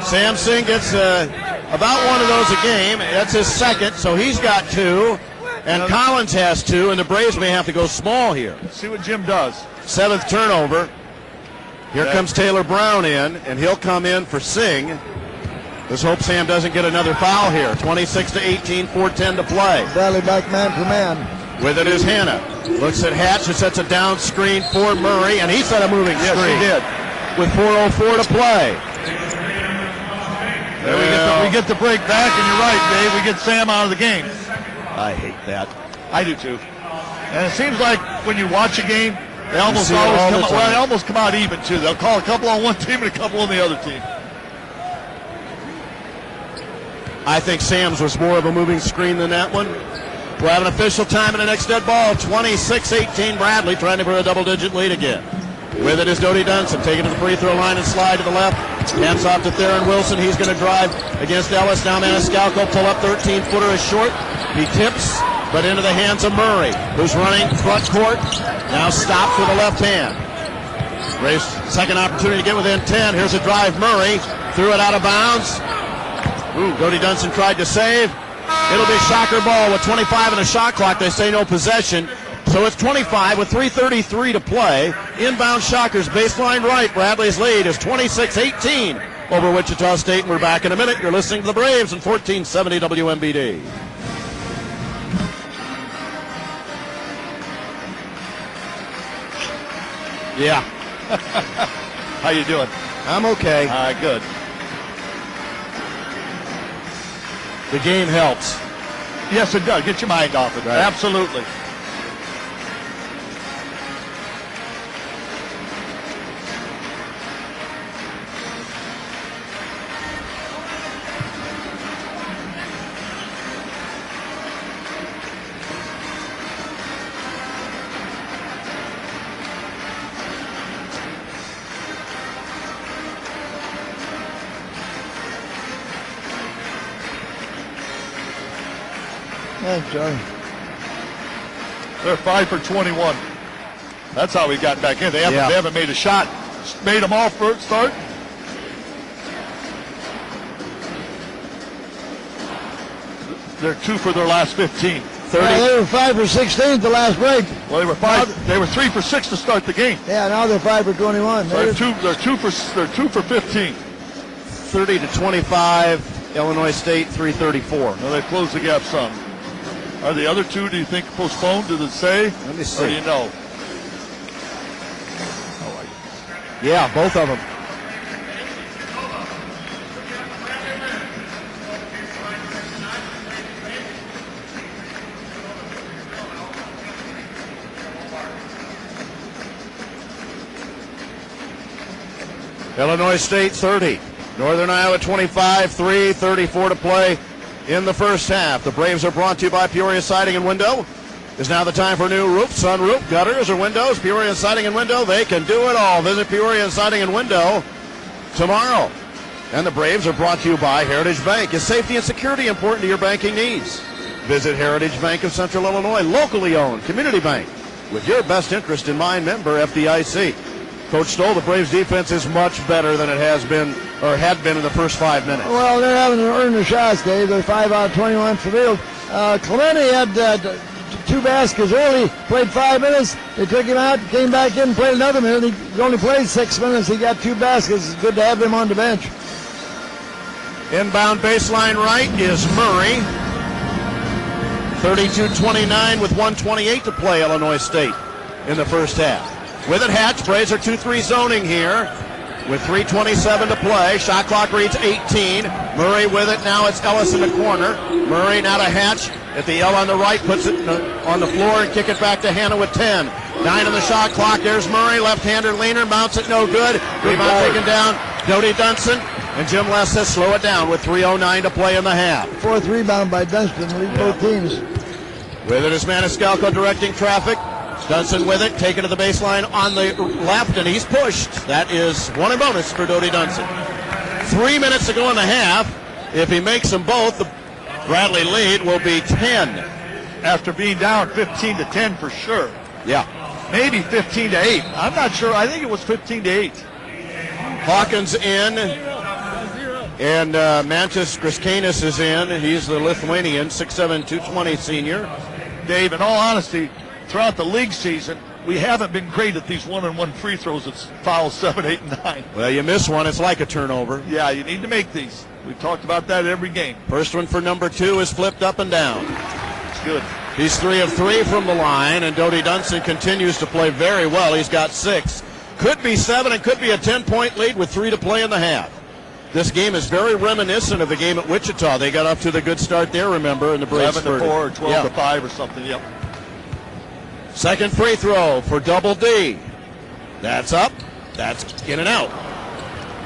Sam Singh gets about one of those a game. That's his second, so he's got two. And Collins has two, and the Braves may have to go small here. See what Jim does. Seventh turnover. Here comes Taylor Brown in, and he'll come in for Singh. Let's hope Sam doesn't get another foul here. 26-18, 4:10 to play. Bradley back man for man. With it is Hanna. Looks at Hatch, who sets a down screen for Murray, and he set a moving screen. Yes, he did. With 4:04 to play. We get the break back, and you're right, Dave. We get Sam out of the game. I hate that. I do too. And it seems like when you watch a game, they almost see it always all come the out, well, time. they almost come out even too. They'll call a couple on one team and a couple on the other team. I think Sam's was more of a moving screen than that one. We'll have an official time in the next dead ball. 26-18 Bradley trying to put a double-digit lead again. With it is Dodie Dunson taking to the free throw line and slide to the left. Hands off to Theron Wilson. He's going to drive against Ellis. Now Maniscalco pull up 13-footer is short. He tips, but into the hands of Murray, who's running front court. Now stopped with the left hand. Braves second opportunity to get within 10. Here's a drive. Murray threw it out of bounds. Dodie Dunson tried to save. It'll be Shocker ball with 25 in the shot clock. They say no possession. So it's 25 with 3:33 to play. Inbound Shockers, baseline right. Bradley's lead is 26-18 over Wichita State. And we're back in a minute. You're listening to the Braves on 1470 WMBD. Yeah. How you doing? I'm okay. All right, good. The game helps. Yes, it does. Get your mind off it. Right. Absolutely. Thanks, Johnny. They're 5 for 21. That's how we got back in. They haven't made a shot. Made them all first start. They're 2 for their last 15. 30. They were 5 for 16 the last break. Well, they were 3 for 6 to start the game. Yeah, now they're 5 for 21. So they're 2 for 15. 30-25. Illinois State 3:34. Well, they've closed the gap some. Are the other two, do you think, postponed? Does it say? Let me Or see. do you know? Yeah, both of them. Illinois State 30. Northern Iowa 25, 3:34 to play in the first half. The Braves are brought to you by Peoria Siding and Window. Is now the time for a new roof, sunroof, gutters, or windows. Peoria Siding and Window, they can do it all. Visit Peoria Siding and Window tomorrow. And the Braves are brought to you by Heritage Bank. Is safety and security important to your banking needs? Visit Heritage Bank of Central Illinois, locally owned community bank with your best interest in mind, member FDIC. Coach Stoll, the Braves defense is much better than it has been or had been in the first 5 minutes. Well, they're having to earn their shots, Dave. They're 5 out of 21 for field. Clemente had 2 baskets early, played 5 minutes. They took him out, came back in, played another minute. He only played 6 minutes. He got 2 baskets. It's good to have him on the bench. Inbound baseline right is Murray. 32-29 with 1:28 to play, Illinois State in the first half. With it, Hatch. Braves are 2-3 zoning here with 3:27 to play. Shot clock reads 18. Murray with it. Now it's Ellis in the corner. Murray now to Hatch at the L on the right. Puts it on the floor and kick it back to Hannah with 10. 9 on the shot clock. There's Murray. Left-hander leaner. Mounts it no good. Rebound taken down. Dodie Dunson. And Jim Les says slow it down with 3:09 to play in the half. 4th rebound by Dunston, lead both teams. With it is Maniscalco directing traffic. Dunson with it, taken to the baseline on the left, and he's pushed. That is 1 and bonus for Dodie Dunson. 3 minutes to go in the half. If he makes them both, the Bradley lead will be 10. After being down 15-10 for sure. Yeah. Maybe 15-8. I'm not sure. I think it was 15-8. Hawkins in, and Mantis Griskanis is in. He's the Lithuanian, 6'7", 220 senior. Dave, in all honesty, throughout the league season, we haven't been great at these one-on-one free throws. It's fouls 7, 8, and 9. Well, you miss one, it's like a turnover. Yeah, you need to make these. We've talked about that every game. First one for number 2 is flipped up and down. It's good. He's 3 of 3 from the line, and Dodie Dunson continues to play very well. He's got 6. Could be 7 and could be a 10-point lead with 3 to play in the half. This game is very reminiscent of the game at Wichita. They got off to the good start there, remember, in the Braves 11-4 or 12-5 or something, yep. Second free throw for Double D. That's up. That's in and out.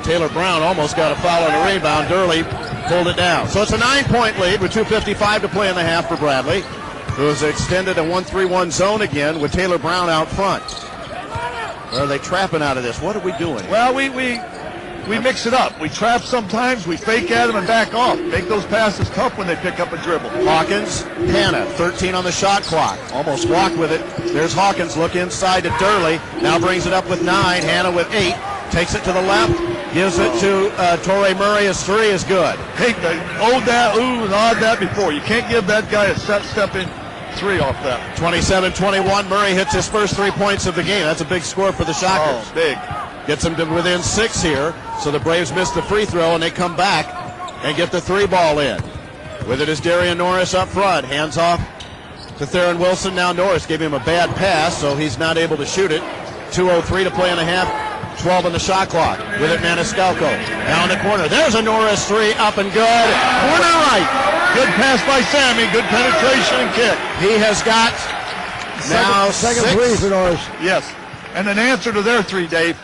Taylor Brown almost got a foul on the rebound. Durley pulled it down. So it's a 9-point lead with 2:55 to play in the half for Bradley, who has extended a 1-3-1 zone again with Taylor Brown out front. Or are they trapping out of this? What are we doing? Well, we mix it up. We trap sometimes, we fake at them and back off. Make those passes tough when they pick up a dribble. Hawkins, Hannah, 13 on the shot clock. Almost walked with it. There's Hawkins, look inside to Durley. Now brings it up with 9. Hannah with 8. Takes it to the left. Gives it to Torrey Murray. His 3 is good. Hey, owed that, ooh, and odd that before. You can't give that guy a step in 3 off that. 27-21. Murray hits his first 3 points of the game. That's a big score for the Shockers. Oh, big. Gets them to within 6 here. So the Braves miss the free throw, and they come back and get the 3 ball in. With it is Darian Norris up front. Hands off to Theron Wilson. Now Norris gave him a bad pass, so he's not able to shoot it. 2:03 to play in the half. 12 on the shot clock. With it, Maniscalco. Down the corner. There's a Norris 3 up and good. Corner right. Good pass by Sammy. Good penetration and kick. He has got now second 6. 3 for Norris. Yes. And an answer to their 3, Dave.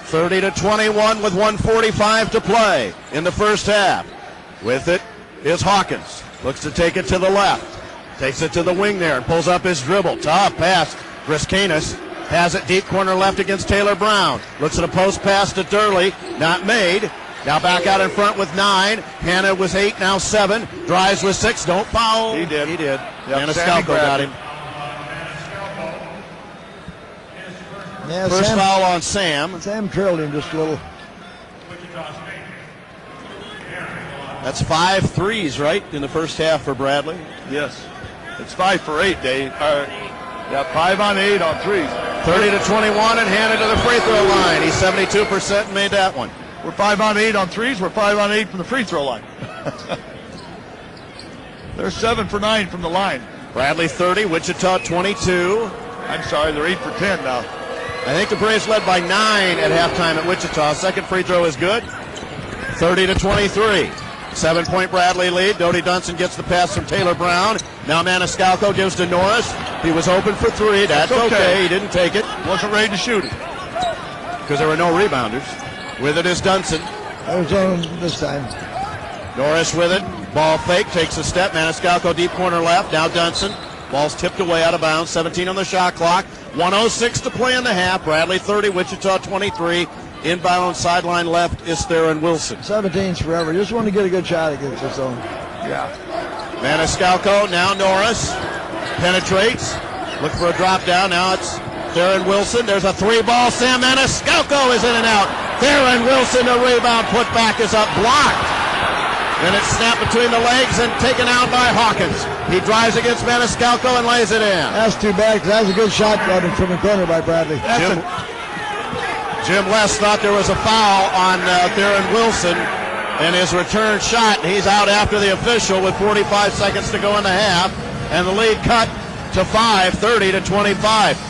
30-21 with 1:45 to play in the first half. With it is Hawkins. Looks to take it to the left. Takes it to the wing there and pulls up his dribble. Tough pass. Griskanis has it deep corner left against Taylor Brown. Looks at a post pass to Durley. Not made. Now back out in front with 9. Hannah was 8, now 7. Drives with 6. Don't foul. He did. Yep, Maniscalco got him. Yeah, First foul on Sam. Sam trailed him just a little. That's 5 threes, right, in the first half for Bradley? Yes. It's 5 for 8, Dave. Yeah, 5 on 8 on 3s. 30-21 and Hannah to the free throw line. He's 72% and made that one. We're 5 on 8 on 3s. We're 5 on 8 from the free throw line. They're 7 for 9 from the line. Bradley 30, Wichita 22. I'm sorry, they're 8 for 10 now. I think the Braves led by 9 at halftime at Wichita. Second free throw is good. 30-23. 7-point Bradley lead. Dodie Dunson gets the pass from Taylor Brown. Now Maniscalco gives to Norris. He was open for 3. That's okay. He didn't take it. Wasn't ready to shoot it. Because there were no rebounders. With it is Dunson. Arizona this time. Norris with it. Ball fake. Takes a step. Maniscalco deep corner left. Now Dunson. Ball's tipped away out of bounds. 17 on the shot clock. 1:06 to play in the half. Bradley 30, Wichita 23. Inbound sideline left is Theron Wilson. 17's forever. Just want to get a good shot against this zone. Yeah. Maniscalco, now Norris. Penetrates. Look for a drop down. Now it's Theron Wilson. There's a 3-ball. Sam Maniscalco is in and out. Theron Wilson, the rebound put back is up, blocked. Then it's snapped between the legs and taken out by Hawkins. He drives against Maniscalco and lays it in. That's too bad, because that was a good shot from the corner by Bradley. Jim West thought there was a foul on Theron Wilson in his return shot. He's out after the official with 45 seconds to go in the half, and the lead cut to 5, 30-25.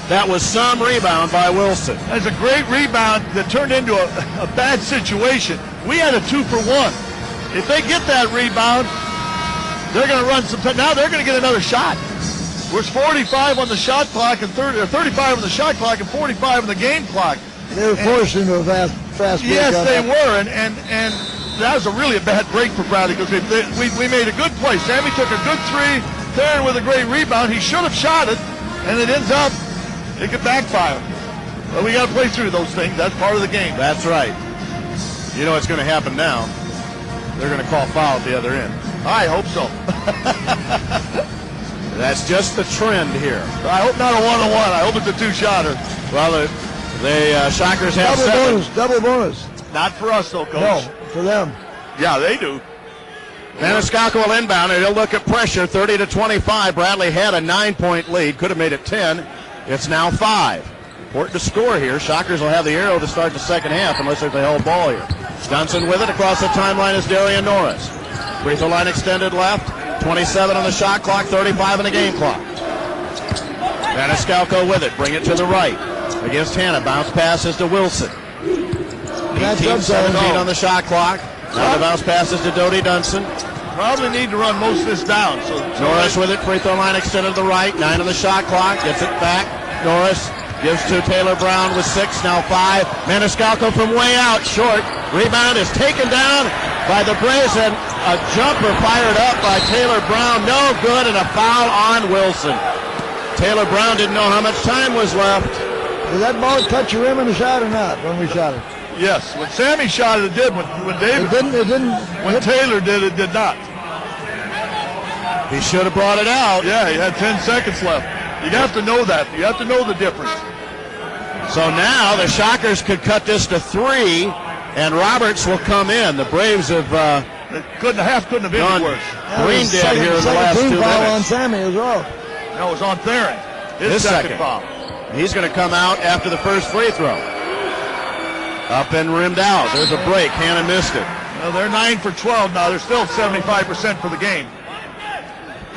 That was some rebound by Wilson. That's a great rebound that turned into a bad situation. We had a 2-for-1. If they get that rebound, they're going to run some. Now they're going to get another shot. There's 45 on the shot clock and 35 on the shot clock and 45 on the game clock. They were forced into a fast break. Yes, they were, and that was really a bad break for Bradley because we made a good play. Sammy took a good three. Theron with a great rebound. He should have shot it, and it ends up it could backfire. But we got to play through those things. That's part of the game. That's right. You know what's going to happen now? They're going to call foul at the other end. I hope so. That's just the trend here. I hope not a one-on-one. I hope it's a two-shotter. Well, the Shockers have double bonus. Not for us, though, Coach. No, for them. Yeah, they do. Maniscalco will inbound, and he'll look at pressure, 30-25. Bradley had a 9-point lead, could have made it 10. It's now 5. Important to score here. Shockers will have the arrow to start the second half unless there's a held ball here. Dunson with it. Across the timeline is Darian Norris. Free throw line extended left. 27 on the shot clock, 35 on the game clock. Maniscalco with it. Bring it to the right. Against Hanna. Bounce passes to Wilson. 18-17 on the shot clock. Now the bounce passes to Dodie Dunson. Probably need to run most of this down. So Norris with it. Free throw line extended to the right. 9 on the shot clock. Gets it back. Norris gives to Taylor Brown with 6, now 5. Maniscalco from way out, short. Rebound is taken down by the Braves, and a jumper fired up by Taylor Brown. No good, and a foul on Wilson. Taylor Brown didn't know how much time was left. Did that ball touch your rim in the shot or not when we shot it? Yes, when Sammy shot it did. When David it didn't. When Taylor did it did not. He should have brought it out. Yeah, he had 10 seconds left. You have to know that. You have to know the difference. So now the Shockers could cut this to 3, and Roberts will come in. The Braves have couldn't have been worse. Green dead here in the last 2 minutes. Foul on Sammy as well. No, it was on Theron. His second foul. He's going to come out after the first free throw. Up and rimmed out. There's a break. Hanna missed it. Well, they're 9 for 12 now. They're still 75% for the game.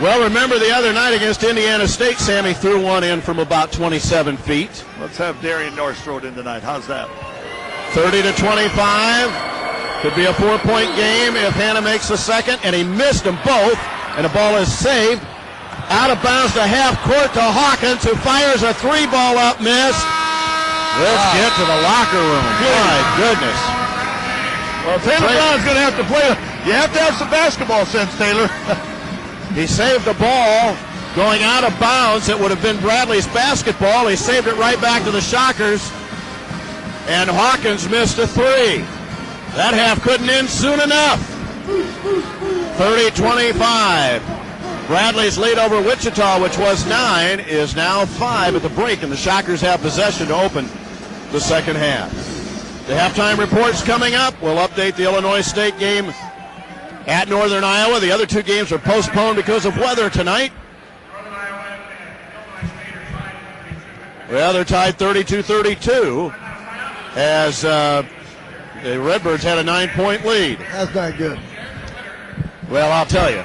Well, remember the other night against Indiana State, Sammy threw one in from about 27 feet. Let's have Darian Norris throw it in tonight. How's that? 30-25. Could be a 4-point game if Hanna makes the second, and he missed them both, and the ball is saved. Out of bounds to half court to Hawkins, who fires a 3-ball up, missed. Let's get to the locker room. My goodness. Well, Taylor Brown's going to have to play. You have to have some basketball sense, Taylor. He saved the ball going out of bounds. It would have been Bradley's basketball. He saved it right back to the Shockers. And Hawkins missed a 3. That half couldn't end soon enough. 30-25. Bradley's lead over Wichita, which was 9, is now 5 at the break, and the Shockers have possession to open the second half. The halftime report's coming up. We'll update the Illinois State game at Northern Iowa. The other 2 games are postponed because of weather tonight. Well, they're tied 32-32 as the Redbirds had a 9-point lead. That's not good. Well, I'll tell you.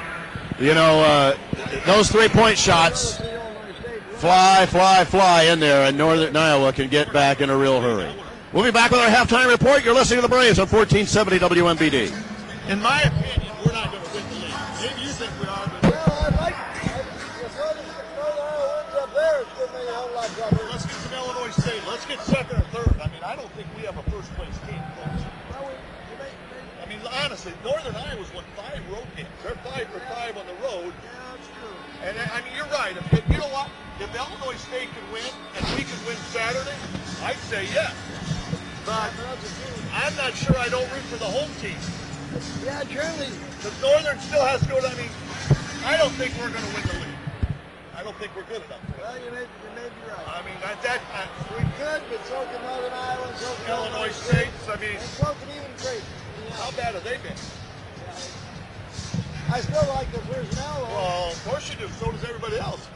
You know, those 3-point shots fly in there, and Northern Iowa can get back in a real hurry. We'll be back with our halftime report. You're listening to the Braves on 1470 WMBD. In my opinion, we're not going to win the league. Maybe you think we are, but... Well, I'd like if Northern Iowa wins up there, it's going to make a whole lot of trouble. Let's get some Illinois State. Let's get second or third. I mean, I don't think we have a first-place team, Coach. I mean, honestly, Northern Iowa's won 5 road games. They're 5 for 5 on the road. Yeah, that's true. And, I mean, you're right. You know what? If Illinois State can win and we can win Saturday, I'd say yes. but I'm not sure I don't root for the home team. Yeah, generally. Because Northern still has to go to, I don't think we're going to win the league. I don't think we're good enough. Well, you may be right. I mean, We could, but so can Northern Iowa, and so can Illinois State. and so can even Creighton. How bad have they been? I still like the personnel. Well, of course you do. So does everybody else.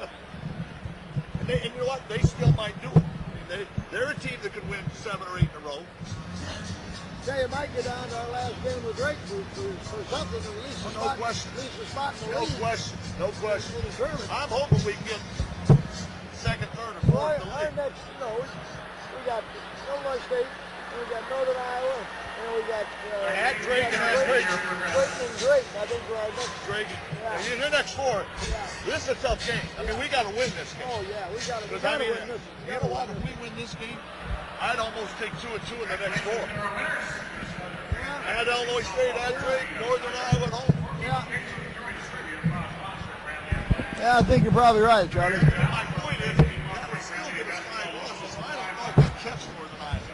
and you know what? They still might do it. I mean, they're a team that could win 7 or 8 in a row. Say it might get down to our last game with Drake for something, at least a spot. Question. At least a spot in the No league. question. No question. In the tournament. I'm hoping we can get second, third, or Well, fourth in the our league. next, we got Illinois State, and we got Northern Iowa, and we got At Drake and at Drake. Drake. I think we're our next. Drake. Yeah. Your next 4. Yeah. This is a tough game. I mean, we got to win this game. Oh yeah, we got to Because I mean, win this. you know what? If we win this game, I'd almost take 2 and 2 in the next 4. At Illinois State, at Drake, Northern Iowa at home. Yeah, I think you're probably right, Charlie. My point is, that would still give us 5 losses. I don't know if we catch Northern Iowa.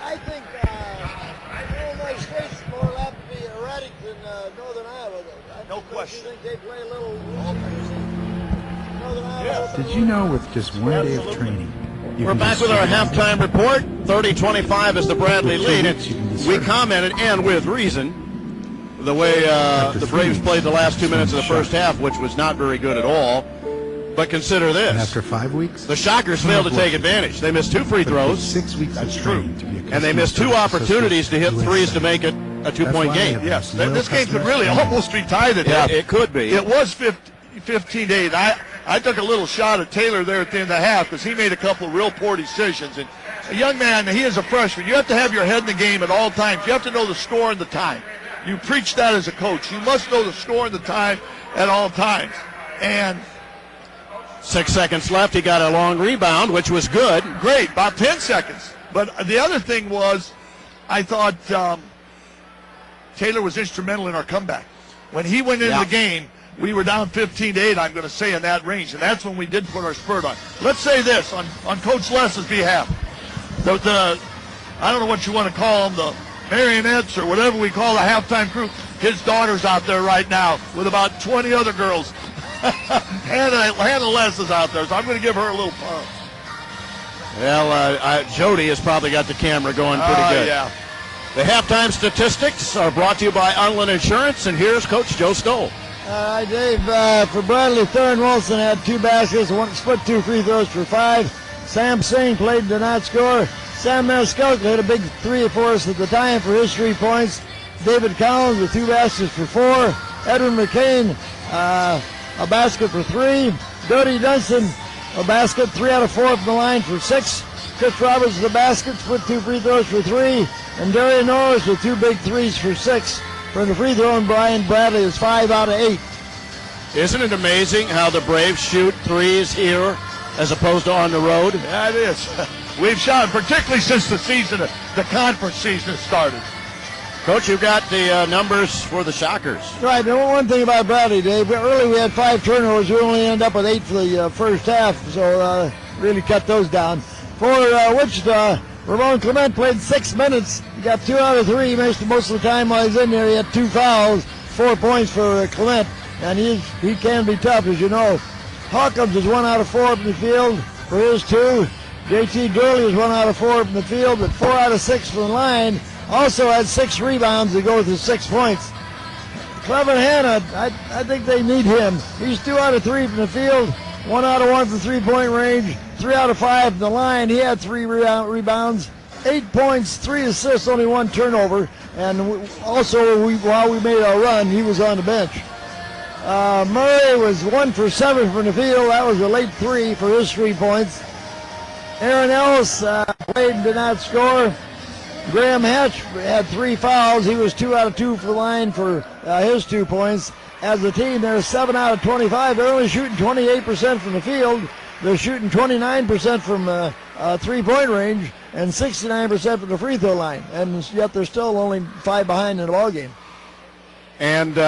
I think Illinois State's more apt to be erratic than Northern Iowa, though. No question. I think they play a little Northern Iowa. Yes. Did you know with just one day of training, you We're can back with discern our halftime report. 30-25 is the Bradley With 2 lead. weeks, you can And discern. we commented, and with reason, the way the Braves played the last 2 minutes of the first half, which was not very good at all. But consider And this. after 5 weeks, The Shockers failed to take advantage. They missed 2 free but it took throws, 6 weeks That's of true. training to be a and they customer missed 2 service opportunities to hit associate threes to USA. make it a 2-point That's why game. I Yes, have loyal this game could customers. really almost be tied at Yeah, that. it could be. It was 15-8. I took a little shot at Taylor there at the end of the half because he made a couple of real poor decisions. And a young man, he is a freshman. You have to have your head in the game at all times. You have to know the score and the time. You preach that as a coach. You must know the score and the time at all times. And 6 seconds left. He got a long rebound, which was good. great, about 10 seconds. But the other thing was, I thought Taylor was instrumental in our comeback. When he went into the game, we were down 15-8, I'm going to say, in that range. And that's when we did put our spurt on. Let's say this on Coach Les's behalf. I don't know what you want to call them, the marionettes or whatever we call the halftime crew. His daughter's out there right now with about 20 other girls. Hannah Les is out there, so I'm going to give her a little pump. Well, Jody has probably got the camera going pretty good. Yeah. The halftime statistics are brought to you by Unland Insurance, and here's Coach Joe Stoll. All right, Dave. For Bradley, Theron Wilson had 2 baskets, split 2 free throws for 5. Sam Singh did not score. Sam Maniscalco hit a big 3 for us at the time for his 3 points. David Collins with 2 baskets for 4. Edwin McCain, a basket for 3. Dodie Dunston, a basket, 3 out of 4 from the line for 6. Chris Roberts with a basket, split 2 free throws for 3. And Darian Norris with 2 big 3s for 6. For the free throw, and Brian Bradley is 5 out of 8. Isn't it amazing how the Braves shoot threes here as opposed to on the road? Yeah, it is. We've shot, particularly since the conference season started. Coach, you got the numbers for the Shockers. Right, and one thing about Bradley, Dave, early we had 5 turnovers. We only ended up with 8 for the first half, so really cut those down. For Wichita, Ramon Clement played 6 minutes. He got 2 out of 3. He missed most of the time while he's in there. He had 2 fouls, 4 points for Clement, and he can be tough, as you know. Hawkins is 1 out of 4 from the field for his 2. JT Gurley is 1 out of 4 from the field, but 4 out of 6 from the line. Also had 6 rebounds to go with his 6 points. Clevin Hanna, I think they need him. He's 2 out of 3 from the field, 1 out of 1 from 3-point range, 3 out of 5 from the line. He had 3 rebounds, 8 points, 3 assists, only 1 turnover. And also, while we made our run, he was on the bench. Murray was 1 for 7 from the field. That was a late 3 for his 3 points. Aaron Ellis played and did not score. Graham Hatch had 3 fouls. He was 2 out of 2 for the line for his 2 points. As a team, they're 7 out of 25. They're only shooting 28% from the field. They're shooting 29% from 3-point range and 69% from the free throw line. And yet they're still only 5 behind in the ballgame. And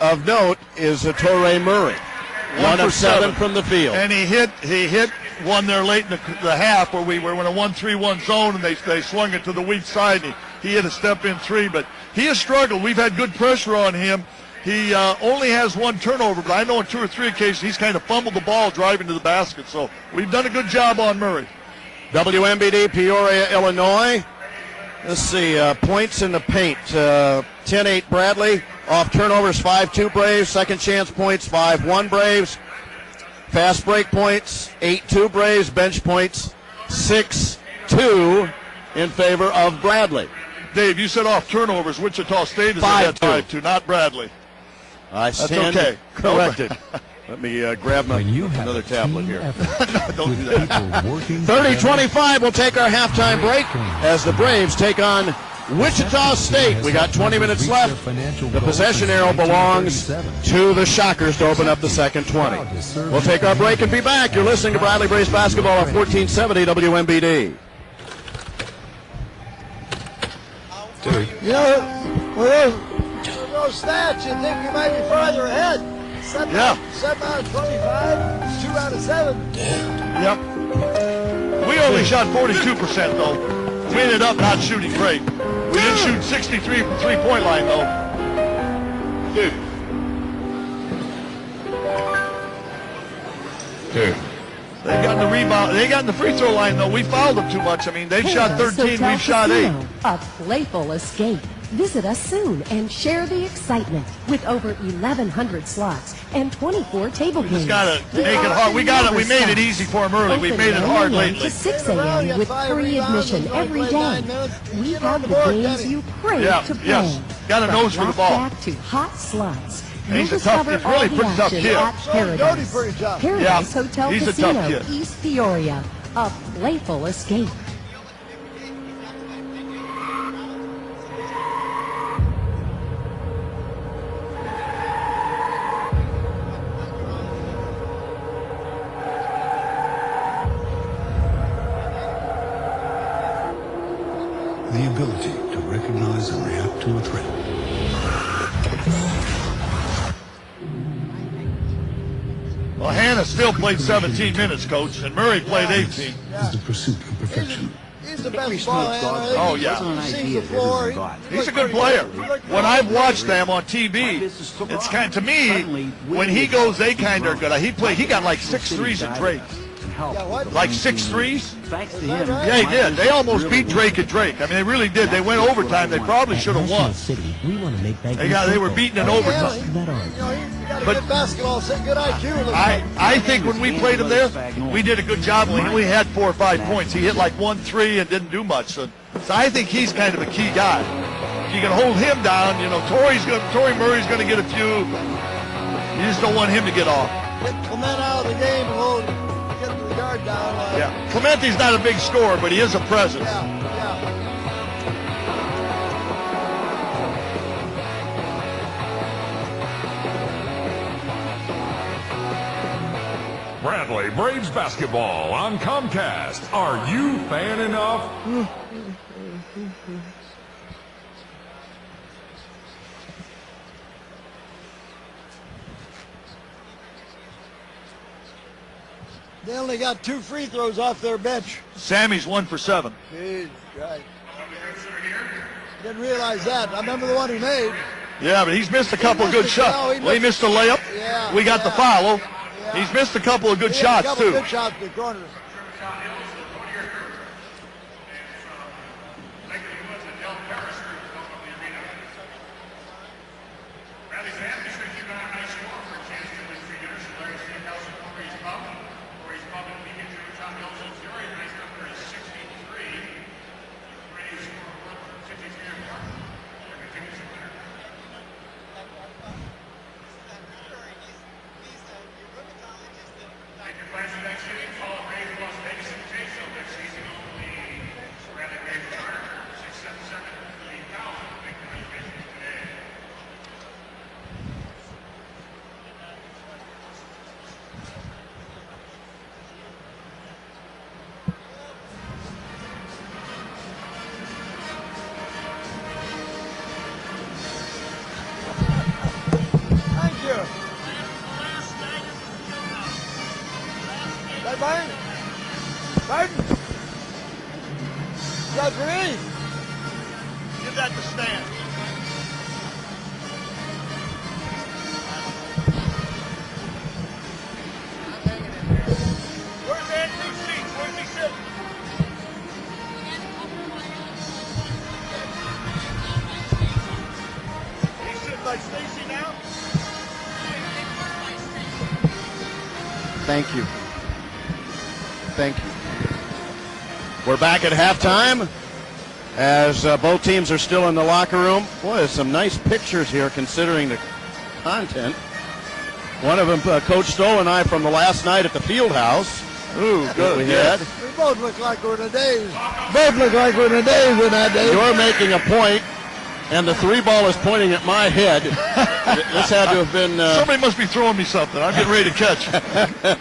of note is Torrey Murray, 1 of 7 from the field. And he hit one there late in the half where we were in a 1-3-1 zone and they swung it to the weak side. And he hit a step-in three, but he has struggled. We've had good pressure on him. He only has one turnover, but I know on 2 or 3 occasions he's kind of fumbled the ball driving to the basket. So we've done a good job on Murray. WMBD, Peoria, Illinois. Let's see, points in the paint. 10-8 Bradley. Off turnovers, 5-2 Braves. Second chance points, 5-1 Braves. Fast break points, 8-2 Braves. Bench points, 6-2 in favor of Bradley. Dave, you said off turnovers. Wichita State is at 5-2, not Bradley. I That's stand okay. corrected. Let me grab another tablet here. Don't do that. 30-25, we'll take our halftime break as the Braves take on Wichita State. We got 20 minutes left. The possession arrow belongs to the Shockers to open up the second 20. We'll take our break and be back. You're listening to Bradley Braves basketball on 1470 WMBD. You know, with those stats, you'd think we might be farther ahead. 7 out of 25, 2 out of 7. Yep. We only shot 42% though. We ended up not shooting great. We did shoot 63 from three-point line though. They got in the rebound. They got in the free throw line though. We fouled them too much. I mean, they've shot 13. We've shot 8. A playful escape. Visit us soon and share the excitement with over 1,100 slots and 24 table games. Just gotta make it hard. We got it. We made it easy for them early. We made it hard lately. To 6 a.m. with free admission every day. We have the games you crave to play. Yes. Got a nose for the ball. Back to hot slots. He's a tough. He's really pretty tough kid. Paradise Hotel He's a Casino, tough kid. East Peoria. A playful escape. The ability to recognize and react to a threat. Well, Hannah still played 17 minutes, Coach, and Murray played 18. Is the pursuit of perfection. He's the best ball handler. Oh, yeah. Sees the floor. He's a good player. When I've watched them on TV, it's kind of, to me, when he goes, they kind of are good. He got like 6 threes at Drake. Like 6 threes? Yeah, he did. They almost beat Drake at Drake. I mean, they really did. They went overtime. They probably should have won. They were beaten in overtime. But good basketball, good IQ. I think when we played him there, we did a good job. We only had 4 or 5 points. He hit like 1 3 and didn't do much. So I think he's kind of a key guy. If you can hold him down, you know, Torrey Murray's going to get a few. You just don't want him to get off. Get Clement out of the game and get the guard down. Yeah, Clemente's not a big scorer, but he is a presence. Yeah. Bradley Braves basketball on Comcast. Are you fan enough? They only got 2 free throws off their bench. Sammy's 1 for 7. Jeez, right. Didn't realize that. I remember the one he made. Yeah, but he's missed a couple of good shots. He missed a layup. Yeah, we got the foul. Yeah. He's missed a couple of good shots, too. Good shots to the corners. Brian? Pardon? That's for me. Give that to Stan. Where's Andrew's seat? Where's he sitting? He's sitting by Stacy now? Thank you. Thank you. We're back at halftime as both teams are still in the locker room. Boy, there's some nice pictures here considering the content. One of them, Coach Stoll and I from the last night at the field house. Ooh, good. We had. We both look like we're in the days. Both look like we're in the days in that day. You're making a point, and the three ball is pointing at my head. This had to have been... Somebody must be throwing me something. I'm getting ready to catch it.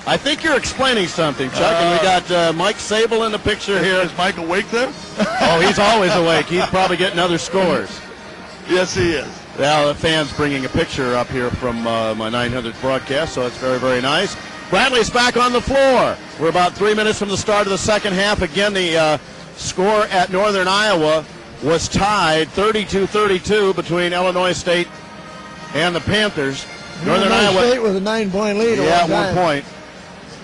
I think you're explaining something, Chuck, and we got Mike Sable in the picture here. Is Mike awake there? Oh, he's always awake. He's probably getting other scores. Yes, he is. Now the fans bringing a picture up here from my 900th broadcast, so it's very, very nice. Bradley's back on the floor. We're about 3 minutes from the start of the second half. Again, the score at Northern Iowa was tied 32-32 between Illinois State and the Panthers. Northern Iowa State with a 9-point lead. Yeah, 1 point.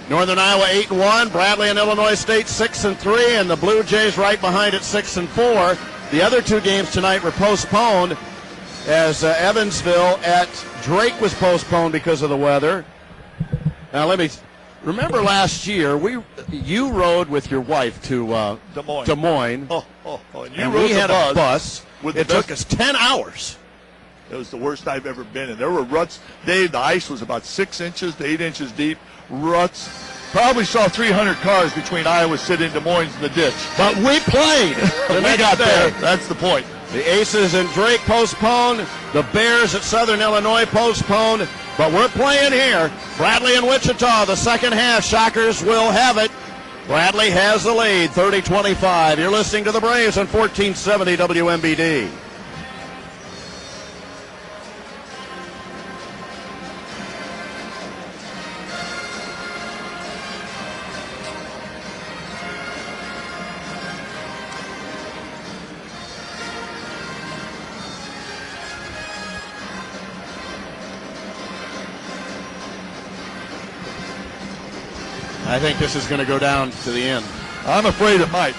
Northern Iowa 8-1, Bradley and Illinois State 6-3, and the Blue Jays right behind at 6-4. The other two games tonight were postponed as Evansville at Drake was postponed because of the weather. Now remember last year you rode with your wife to Des Moines. And we had a bus. It took us 10 hours. It was the worst I've ever been in. There were ruts. Dave, the ice was about 6 inches to 8 inches deep. Ruts. Probably saw 300 cars between Iowa City and Des Moines in the ditch. But we played. We got there. That's the point. The Aces and Drake postponed. The Bears at Southern Illinois postponed. But we're playing here. Bradley and Wichita, the second half. Shockers will have it. Bradley has the lead, 30-25. You're listening to the Braves on 1470 WMBD. I think this is going to go down to the end. I'm afraid it might.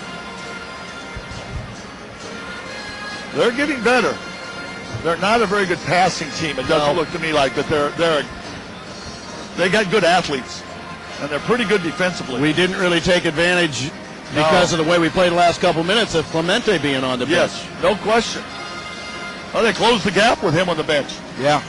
They're getting better. They're not a very good passing team. It doesn't look to me like that. They got good athletes, and they're pretty good defensively. We didn't really take advantage because of the way we played the last couple minutes of Clemente being on the bench. Yes, no question. Oh, they closed the gap with him on the bench. Yeah.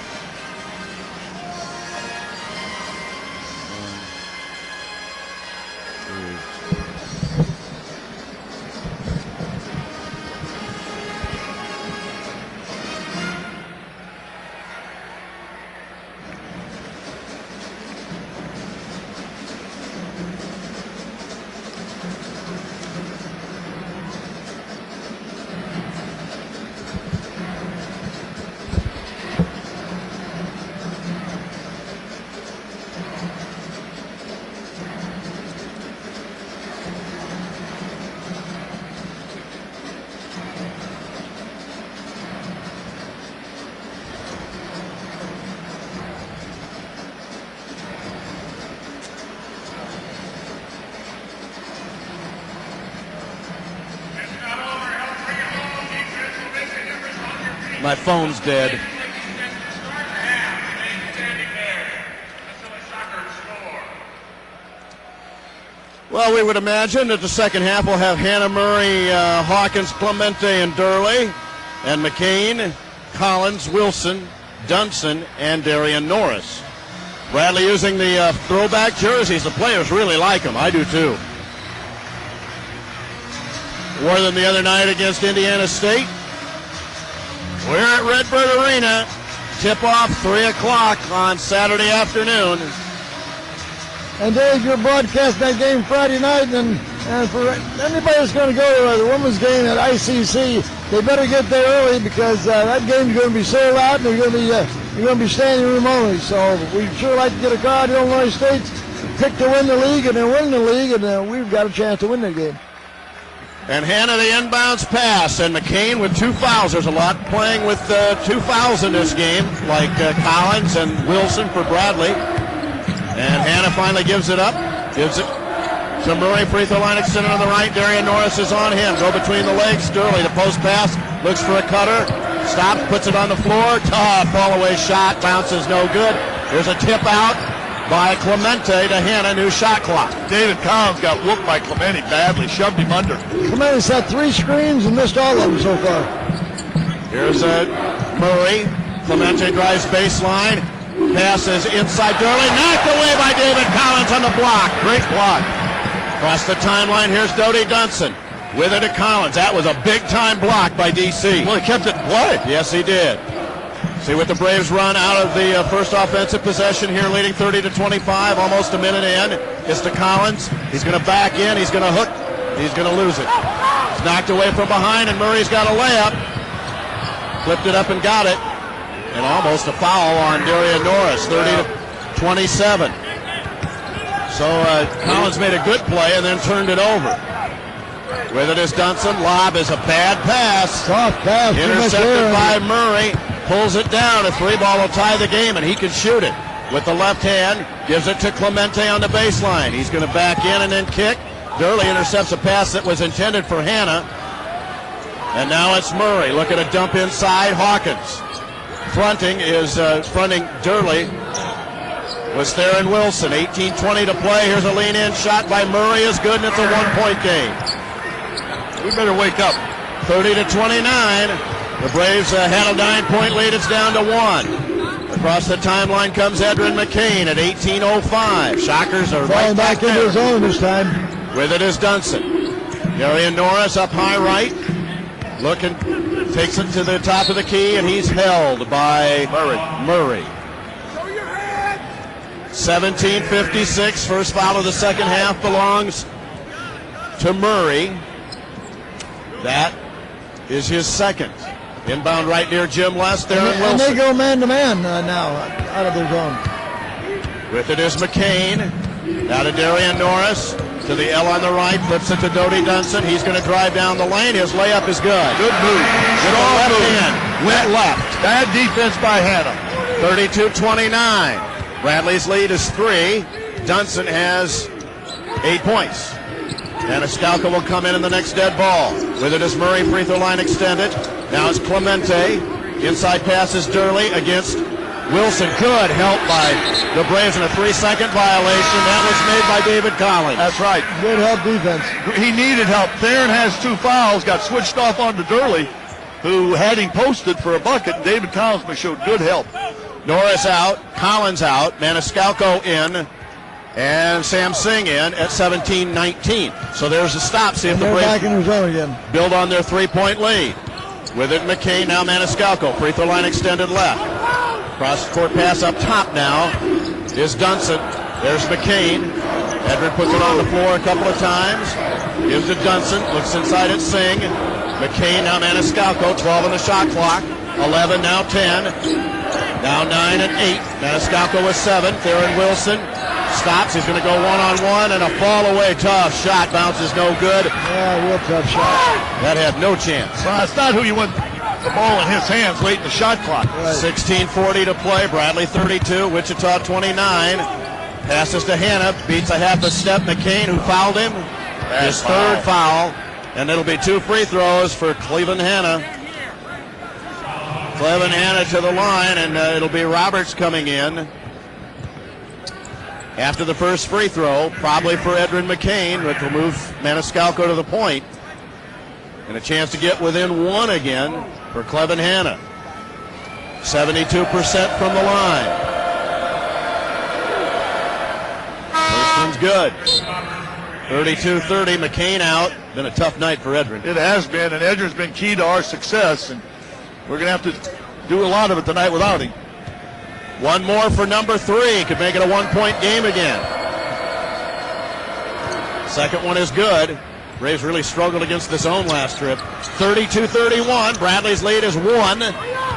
My phone's dead. Well, we would imagine that the second half will have Hannah Murray, Hawkins, Clemente, and Durley, and McCain, Collins, Wilson, Dunson, and Darian Norris. Bradley using the throwback jerseys. The players really like them. I do too. Wore them the other night against Indiana State. We're at Redbird Arena. Tip-off 3 o'clock on Saturday afternoon. And Dave, you're broadcasting that game Friday night, and for anybody that's going to go to the women's game at ICC, they better get there early because that game's going to be sold out, and you're going to be standing room only. So we'd sure like to get a crowd at Illinois State picked to win the league, and they're winning the league, and we've got a chance to win the game. And Hannah the inbounds pass, and McCain with 2 fouls. There's a lot playing with 2 fouls in this game, like Collins and Wilson for Bradley. And Hannah finally gives it up. Gives it to Murray, free throw line extended on the right. Darian Norris is on him. Go between the legs. Durley, the post pass, looks for a cutter. Stops, puts it on the floor. Tough fall away shot. Bounces no good. There's a tip out by Clemente to Hannah. New shot clock. David Collins got whooped by Clemente badly. Shoved him under. Clemente set 3 screens and missed all of them so far. Here's Murray. Clemente drives baseline. Passes inside Durley. Knocked away by David Collins on the block. Great block. Across the timeline, here's Dodie Dunson. With it to Collins. That was a big-time block by D.C. Well, he kept it in play. Yes, he did. See what the Braves run out of the first offensive possession here, leading 30-25, almost a minute in. It's to Collins. He's going to back in. He's going to hook. He's going to lose it. It's knocked away from behind, and Murray's got a layup. Flipped it up and got it. And almost a foul on Darian Norris, 30-27. So Collins made a good play and then turned it over. With it is Dunson. Lob is a bad pass. Soft pass. Intercepted by Murray. Pulls it down. A 3-ball will tie the game, and he can shoot it. With the left hand, gives it to Clemente on the baseline. He's going to back in and then kick. Durley intercepts a pass that was intended for Hannah. And now it's Murray. Look at a dump inside. Hawkins. Fronting Durley was Theron Wilson. 18-20 to play. Here's a lean-in shot by Murray. Is good, and it's a 1-point game. We better wake up. 30-29. The Braves had a 9-point lead. It's down to 1. Across the timeline comes Edrin McCain at 18:05. Shockers are falling right back into his zone this time. With it is Dunson. Darian Norris up high right. Looking, takes it to the top of the key, and he's held by Murray. 17:56. First foul of the second half belongs to Murray. That is his second. Inbound right near Jim Lest. Theron Wilson. And they go man-to-man now out of their zone. With it is McCain. Now to Darian Norris. To the L on the right. Flips it to Dodie Dunson. He's going to drive down the lane. His layup is good. Good move. With the left hand. Went left. Bad defense by Hannah. 32-29. Bradley's lead is 3. Dunson has 8 points. And Escalco will come in the next dead ball. With it is Murray, free throw line extended. Now it's Clemente. Inside pass is Durley against Wilson. Good help by the Braves in a 3-second violation. That was made by David Collins. That's right. Good help defense. He needed help. Theron has 2 fouls, got switched off onto Durley, who had him posted for a bucket, and David Collins showed good help. Norris out, Collins out, Maniscalco in, and Sam Singh in at 17-19. So there's a stop. See if the They're back in Braves their zone again. build on their 3-point lead. With it, McCain, now Maniscalco. Free throw line extended left. Cross court pass up top now is Dunson. There's McCain. Edrin puts it on the floor a couple of times. Gives to Dunson. Looks inside at Singh. McCain, now Maniscalco. 12 on the shot clock. 11, now 10. Now 9 and 8. Maniscalco with 7. Theron Wilson stops. He's going to go one-on-one, and a fall away. Tough shot. Bounces no good. Yeah, real tough shot. That had no chance. Well, that's not who you want the ball in his hands late in the shot clock. Right. 16:40 to play. Bradley 32. Wichita 29. Passes to Hannah. Beats a half a step. McCain, who fouled him. His third foul. And it'll be 2 free throws for Cleveland Hannah. Cleveland Hannah to the line, and it'll be Roberts coming in after the first free throw, probably for Edrin McCain, which will move Maniscalco to the point. And a chance to get within 1 again for Cleveland Hannah. 72% from the line. First one's good. 32-30, McCain out. Been a tough night for Edrin. It has been, and Edrin's been key to our success, and we're going to have to do a lot of it tonight without him. One more for number 3. Could make it a 1-point game again. Second one is good. Braves really struggled against the zone last trip. 32-31. Bradley's lead is 1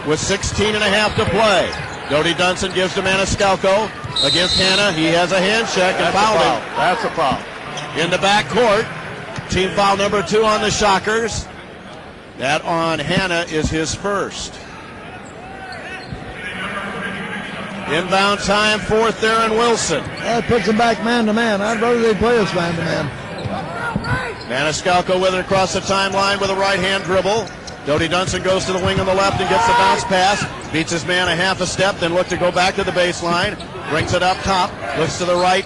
with 16 and a half to play. Dodie Dunson gives to Maniscalco. against Hanna. He has a hand check and fouled him. That's a foul. In the back court. Team foul number 2 on the Shockers. That on Hanna is his first. Inbound time for Theron Wilson. That puts him back man-to-man. I'd rather they play us man-to-man. Maniscalco with it across the timeline with a right-hand dribble. Doty Dunson goes to the wing on the left and gets the bounce pass. Beats his man a half a step, then look to go back to the baseline. Brings it up top, looks to the right.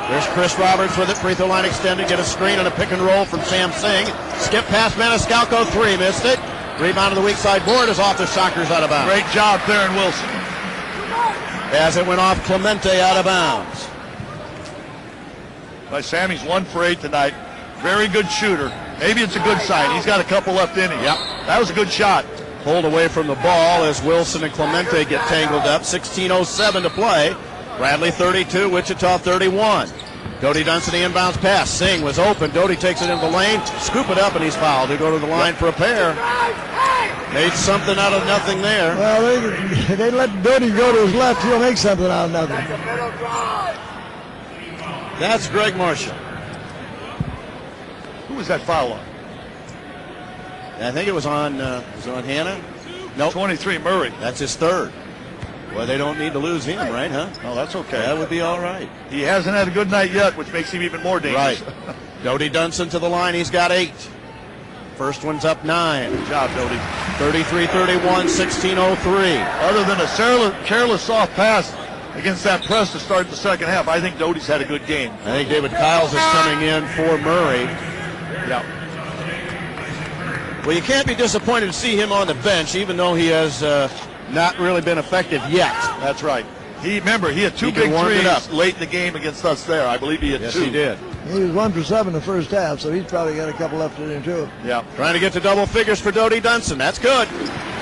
There's Chris Roberts with it, free throw line extended, get a screen and a pick and roll from Sam Singh. Skip past Maniscalco, 3, missed it. Rebound to the weak side board is off the Shockers out of bounds. Great job, Theron Wilson. As it went off Clemente out of bounds. But Sammy's 1 for 8 tonight. Very good shooter. Maybe it's a good sign. He's got a couple left in him. Yep. That was a good shot. Pulled away from the ball as Wilson and Clemente get tangled up. 16:07 to play. Bradley 32, Wichita 31. Doty Dunson, the inbounds pass. Singh was open. Doty takes it into the lane. Scoop it up, and he's fouled. They go to the line for a pair. Made something out of nothing there. Well, they let Doty go to his left. He'll make something out of nothing. That's Greg Marshall. Who was that foul on? I think it was on Hanna. Nope. 23, Murray. That's his third. Well, they don't need to lose him, right, huh? Oh, that's okay. That would be all right. He hasn't had a good night yet, which makes him even more dangerous. Right. Doty Dunson to the line. He's got 8. First one's up 9. Good job, Doty. 33-31, 16:03. Other than a careless soft pass against that press to start the second half, I think Doty's had a good game. I think David Kyles is coming in for Murray. Yeah. Well, you can't be disappointed to see him on the bench, even though he has not really been effective yet. That's right. He had 2 He big warmed it up threes late in the game against us there. I believe he had 2. Yes, he did. He was 1 for 7 in the first half, so he's probably got a couple left in him, too. Yeah. Trying to get to double figures for Doty Dunson. That's good.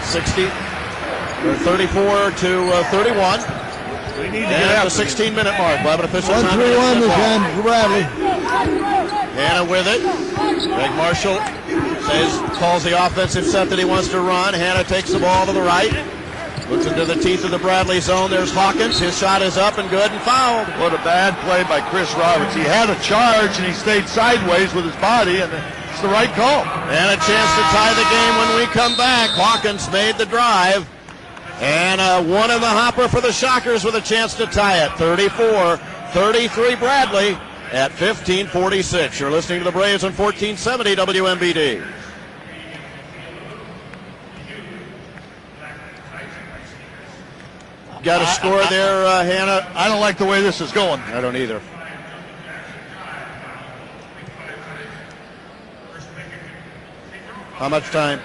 34 to 31. We need to And get at after the 16-minute mark. We'll have an official time. 1-3-1 this time for Bradley. Hanna with it. Greg Marshall calls the offensive set that he wants to run. Hanna takes the ball to the right. Looks into the teeth of the Bradley zone. There's Hawkins. His shot is up and good and fouled. What a bad play by Chris Roberts. He had a charge and he stayed sideways with his body, and it's the right call. And a chance to tie the game when we come back. Hawkins made the drive. And one in the hopper for the Shockers with a chance to tie it. 34-33 Bradley at 15:46. You're listening to the Braves on 1470 WMBD. Got a score there, Hanna? I don't like the way this is going. I don't either. How much time?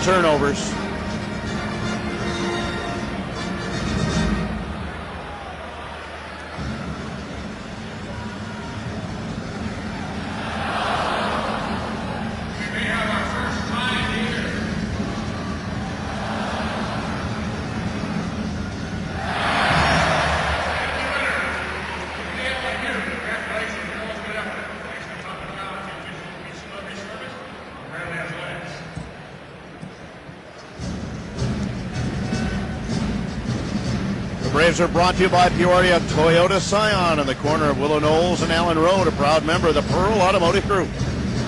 Turnovers. Braves are brought to you by Peoria Toyota Scion in the corner of Willow Knolls and Allen Road, a proud member of the Pearl Automotive Group.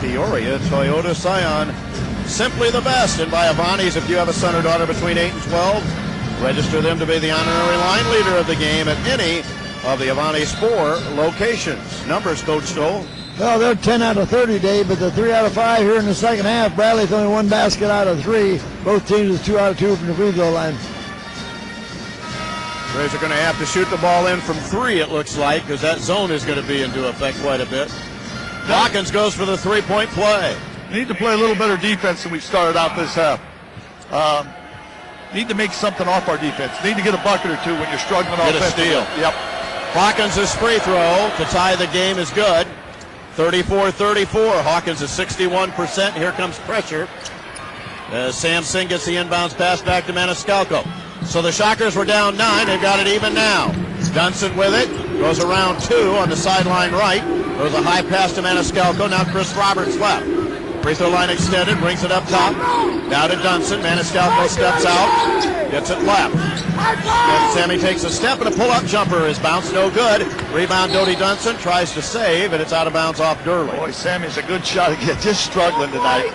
Peoria Toyota Scion, simply the best. And by Avanti's, if you have a son or daughter between 8 and 12, register them to be the honorary line leader of the game at any of the Avanti's 4 locations. Numbers, Coach Stoll. Well, they're 10 out of 30, Dave, but the 3 out of 5 here in the second half. Bradley's only 1 basket out of 3. Both teams is 2 out of 2 from the free throw line. Rays are going to have to shoot the ball in from 3, it looks like, because that zone is going to be into effect quite a bit. Hawkins goes for the three-point play. Need to play a little better defense than we started out this half. Need to make something off our defense. Need to get a bucket or two when you're struggling offensively. Get a steal. Yep. Hawkins' free throw to tie the game is good. 34-34. Hawkins is 61%. Here comes pressure as Sam Singh gets the inbounds pass back to Maniscalco. So the Shockers were down 9. They've got it even now. Dunson with it. Goes around 2 on the sideline right. Goes a high pass to Maniscalco. Now Chris Roberts left. Free throw line extended. Brings it up top. Now to Dunson. Maniscalco steps out. Gets it left. And Sammy takes a step and a pull-up jumper is bounced. No good. Rebound Dodie Dunson. Tries to save, and it's out of bounds off Durley. Boy, Sammy's a good shot again. Just struggling tonight.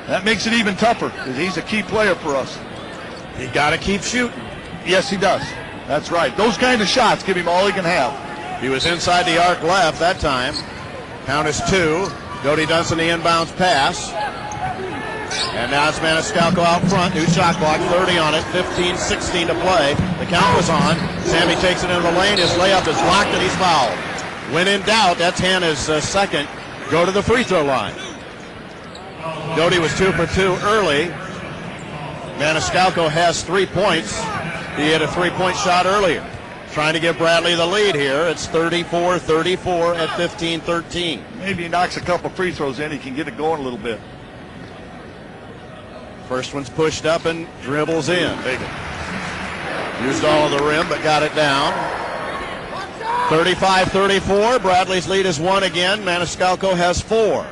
That makes it even tougher because he's a key player for us. He got to keep shooting. Yes, he does. That's right. Those kind of shots give him all he can have. He was inside the arc left that time. Count is 2. Dodie Dunson the inbounds pass. And now it's Maniscalco out front. New shot clock, 30 on it, 15-16 to play. The count was on. Sammy takes it into the lane. His layup is blocked and he's fouled. When in doubt, that's Hannah's second. Go to the free throw line. Dodie was 2 for 2 early. Maniscalco has 3 points. He had a 3-point shot earlier. Trying to give Bradley the lead here. It's 34-34 at 15-13. Maybe he knocks a couple free throws in. He can get it going a little bit. First one's pushed up and dribbles in. Used all of the rim, but got it down. 35-34. Bradley's lead is 1 again. Maniscalco has 4.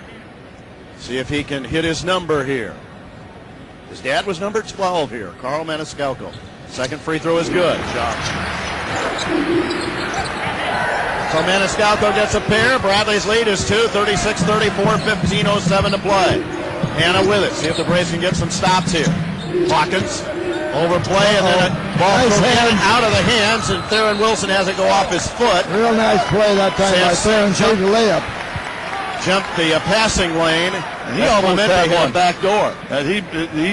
See if he can hit his number here. His dad was number 12 here, Carl Maniscalco. Second free throw is good. So Maniscalco gets a pair. Bradley's lead is 2, 36-34, 15:07 to play. Hannah with it. See if the Braves can get some stops here. Hawkins, overplay, and then a ball thrown out of the hands, and Theron Wilson has it go off his foot. Real nice play that time by Theron. Saved the layup. Jumped the passing lane. And he almost had one. Back door. And he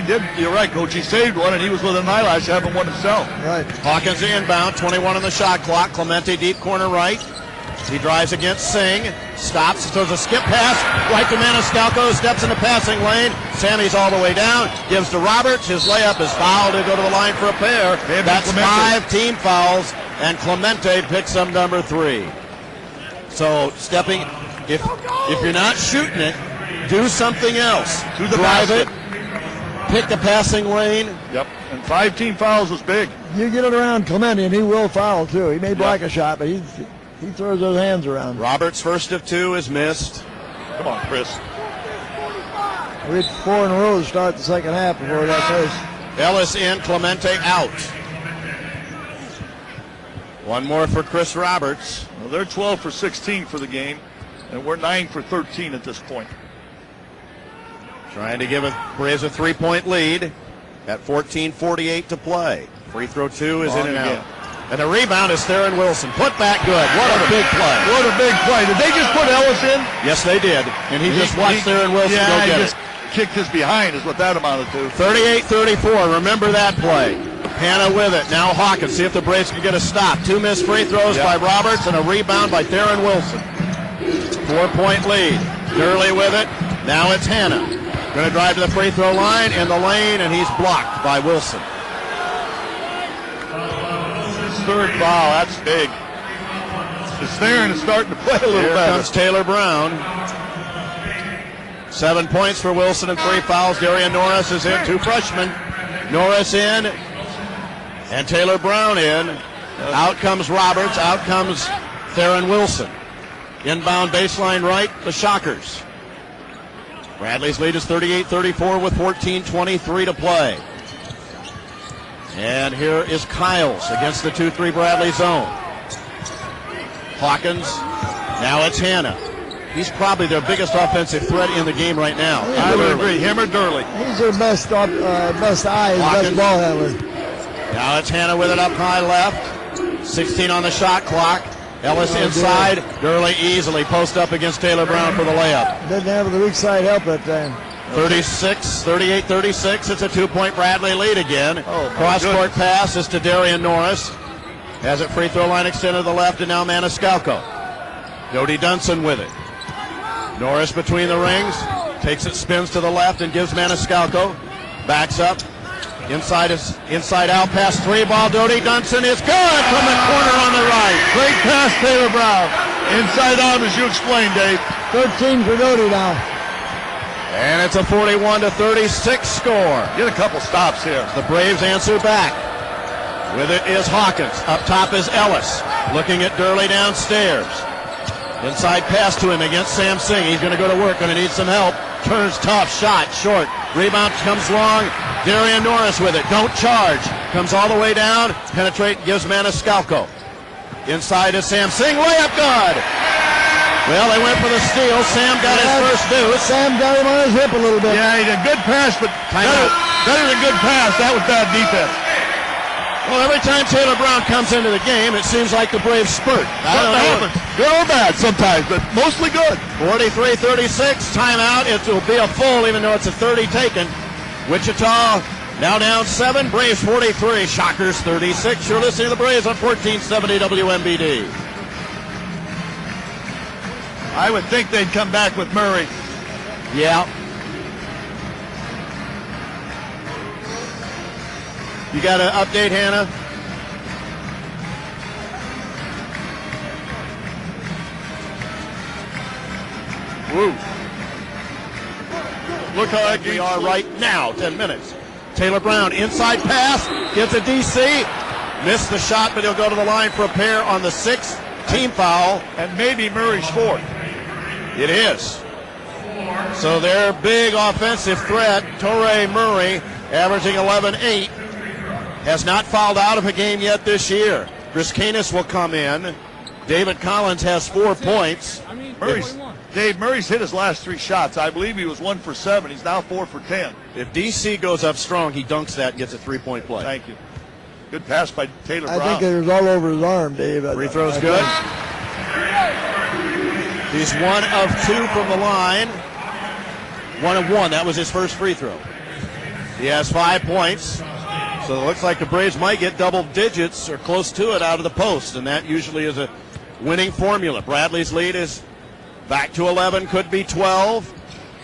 did. You're right, Coach. He saved one, and he was within an eyelash having one himself. Right. Hawkins inbound, 21 on the shot clock. Clemente deep corner right. He drives against Singh. Stops. Throws a skip pass right to Maniscalco. Steps in the passing lane. Sammy's all the way down. Gives to Roberts. His layup is fouled. He'll go to the line for a pair. That's 5 team fouls, and Clemente picks up number 3. So stepping. If you're not shooting it, do something else. To the Drive basket. it. Pick the passing lane. Yep. And 5 team fouls was big. You get it around Clemente, and he will foul too. He may block a shot, but he throws those hands around. Roberts' first of 2 is missed. Come on, Chris. We had 4 in a row to start the second half before that first. Ellis in, Clemente out. One more for Chris Roberts. Well, they're 12 for 16 for the game, and we're 9 for 13 at this point. Trying to give Braves a 3-point lead at 14:48 to play. Free throw 2 is in and out. And the rebound is Theron Wilson. Put back good. What a big play. What a big play. Did they just put Ellis in? Yes, they did. And he just watched Theron Wilson go get it. Kicked his behind is what that amounted to. 38-34. Remember that play. Hannah with it. Now Hawkins. See if the Braves can get a stop. 2 missed free throws by Roberts and a rebound by Theron Wilson. 4-point lead. Durley with it. Now it's Hannah. Going to drive to the free throw line in the lane, and he's blocked by Wilson. His third foul. That's big. Theron is starting to play a little better. Here comes Taylor Brown. 7 points for Wilson and 3 fouls. Darian Norris is in. 2 freshmen. Norris in, and Taylor Brown in. Out comes Roberts. Out comes Theron Wilson. Inbound baseline right, the Shockers. Bradley's lead is 38-34 with 14:23 to play. And here is Kyles against the 2-3 Bradley zone. Hawkins. Now it's Hannah. He's probably their biggest offensive threat in the game right now. I would agree. Him or Durley. He's their best eye, best ball handler. Now it's Hannah with it up high left. 16 on the shot clock. Ellis inside. Durley easily post up against Taylor Brown for the layup. Didn't have the weak side help that time. 38-36. It's a 2-point Bradley lead again. Cross-court pass is to Darian Norris. Has it free throw line extended to the left, and now Maniscalco. Doty Dunson with it. Norris between the rings. Takes it, spins to the left, and gives Maniscalco. Backs up. Inside out pass, 3-ball. Doty Dunson is good from the corner on the right. Great pass, Taylor Brown. Inside out, as you explained, Dave. 13 for Doty now. And it's a 41-36 score. Get a couple stops here. The Braves answer back. With it is Hawkins. Up top is Ellis. Looking at Durley downstairs. Inside pass to him against Sam Singh. He's going to go to work. Going to need some help. Turns tough. Shot. Short. Rebound comes long. Darian Norris with it. Don't charge. Comes all the way down. Penetrate. Gives Maniscalco. Inside is Sam Singh. Layup good. Well, they went for the steal. Sam got his first deuce. Sam got him on his hip a little bit. Yeah, he did a good pass, but better than good pass. That was bad defense. Well, every time Taylor Brown comes into the game, it seems like the Braves spurt. Something happens. Good or bad sometimes, but mostly good. 43-36, timeout. It will be a full, even though it's a 30 taken. Wichita now down 7, Braves 43, Shockers 36. You're listening to the Braves on 1470 WMBD. I would think they'd come back with Murray. Yeah. You got an update, Hannah? Woo. Look how that We are right now, 10 minutes. Taylor Brown, inside pass, gets a DC. Missed the shot, but he'll go to the line for a pair on the 6th team foul. And maybe Murray's fourth. It is. So their big offensive threat, Torrey Murray, averaging 11-8, has not fouled out of a game yet this year. Griscanis will come in. David Collins has 4 points. Dave Murray's hit his last 3 shots. I believe he was 1 for 7. He's now 4 for 10. If DC goes up strong, he dunks that and gets a 3-point play. Thank you. Good pass by Taylor Brown. I think it was all over his arm, Dave. Free throw's good. He's 1 of 2 from the line. 1 of 1. That was his first free throw. He has 5 points. So it looks like the Braves might get double digits or close to it out of the post, and that usually is a winning formula. Bradley's lead is back to 11, could be 12.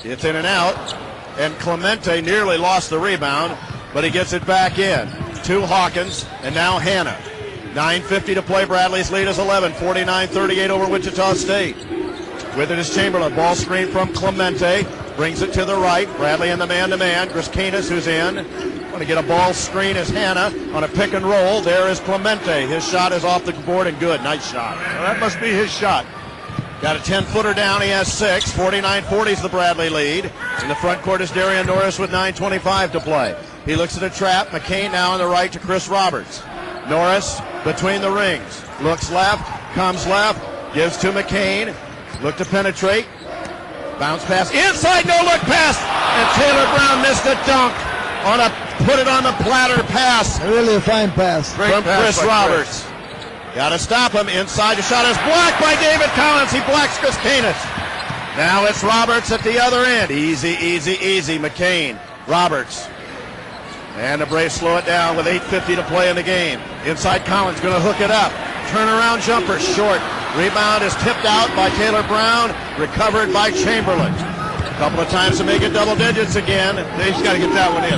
It's in and out, and Clemente nearly lost the rebound, but he gets it back in. To Hawkins, and now Hannah. 9:50 to play. Bradley's lead is 11, 49-38 over Wichita State. With it is Chamberlain. Ball screen from Clemente. Brings it to the right. Bradley in the man-to-man. Griscanis, who's in. Want to get a ball screen is Hannah on a pick and roll. There is Clemente. His shot is off the board and good. Nice shot. Well, that must be his shot. Got a 10-footer down. He has 6. 49-40 is the Bradley lead. In the front court is Darian Norris with 9:25 to play. He looks at a trap. McCain now on the right to Chris Roberts. Norris between the rings. Looks left. Comes left. Gives to McCain. Look to penetrate. Bounce pass. Inside, no-look pass. And Taylor Brown missed a dunk on a put it on the platter pass. Really a fine pass. From Chris Roberts. Got to stop him. Inside, the shot is blocked by David Collins. He blocks Griscanis. Now it's Roberts at the other end. Easy, easy, easy. McCain. Roberts. And the Braves slow it down with 8:50 to play in the game. Inside, Collins going to hook it up. Turnaround jumper, short. Rebound is tipped out by Taylor Brown. Recovered by Chamberlain. A couple of times to make it double digits again. Dave's got to get that one in.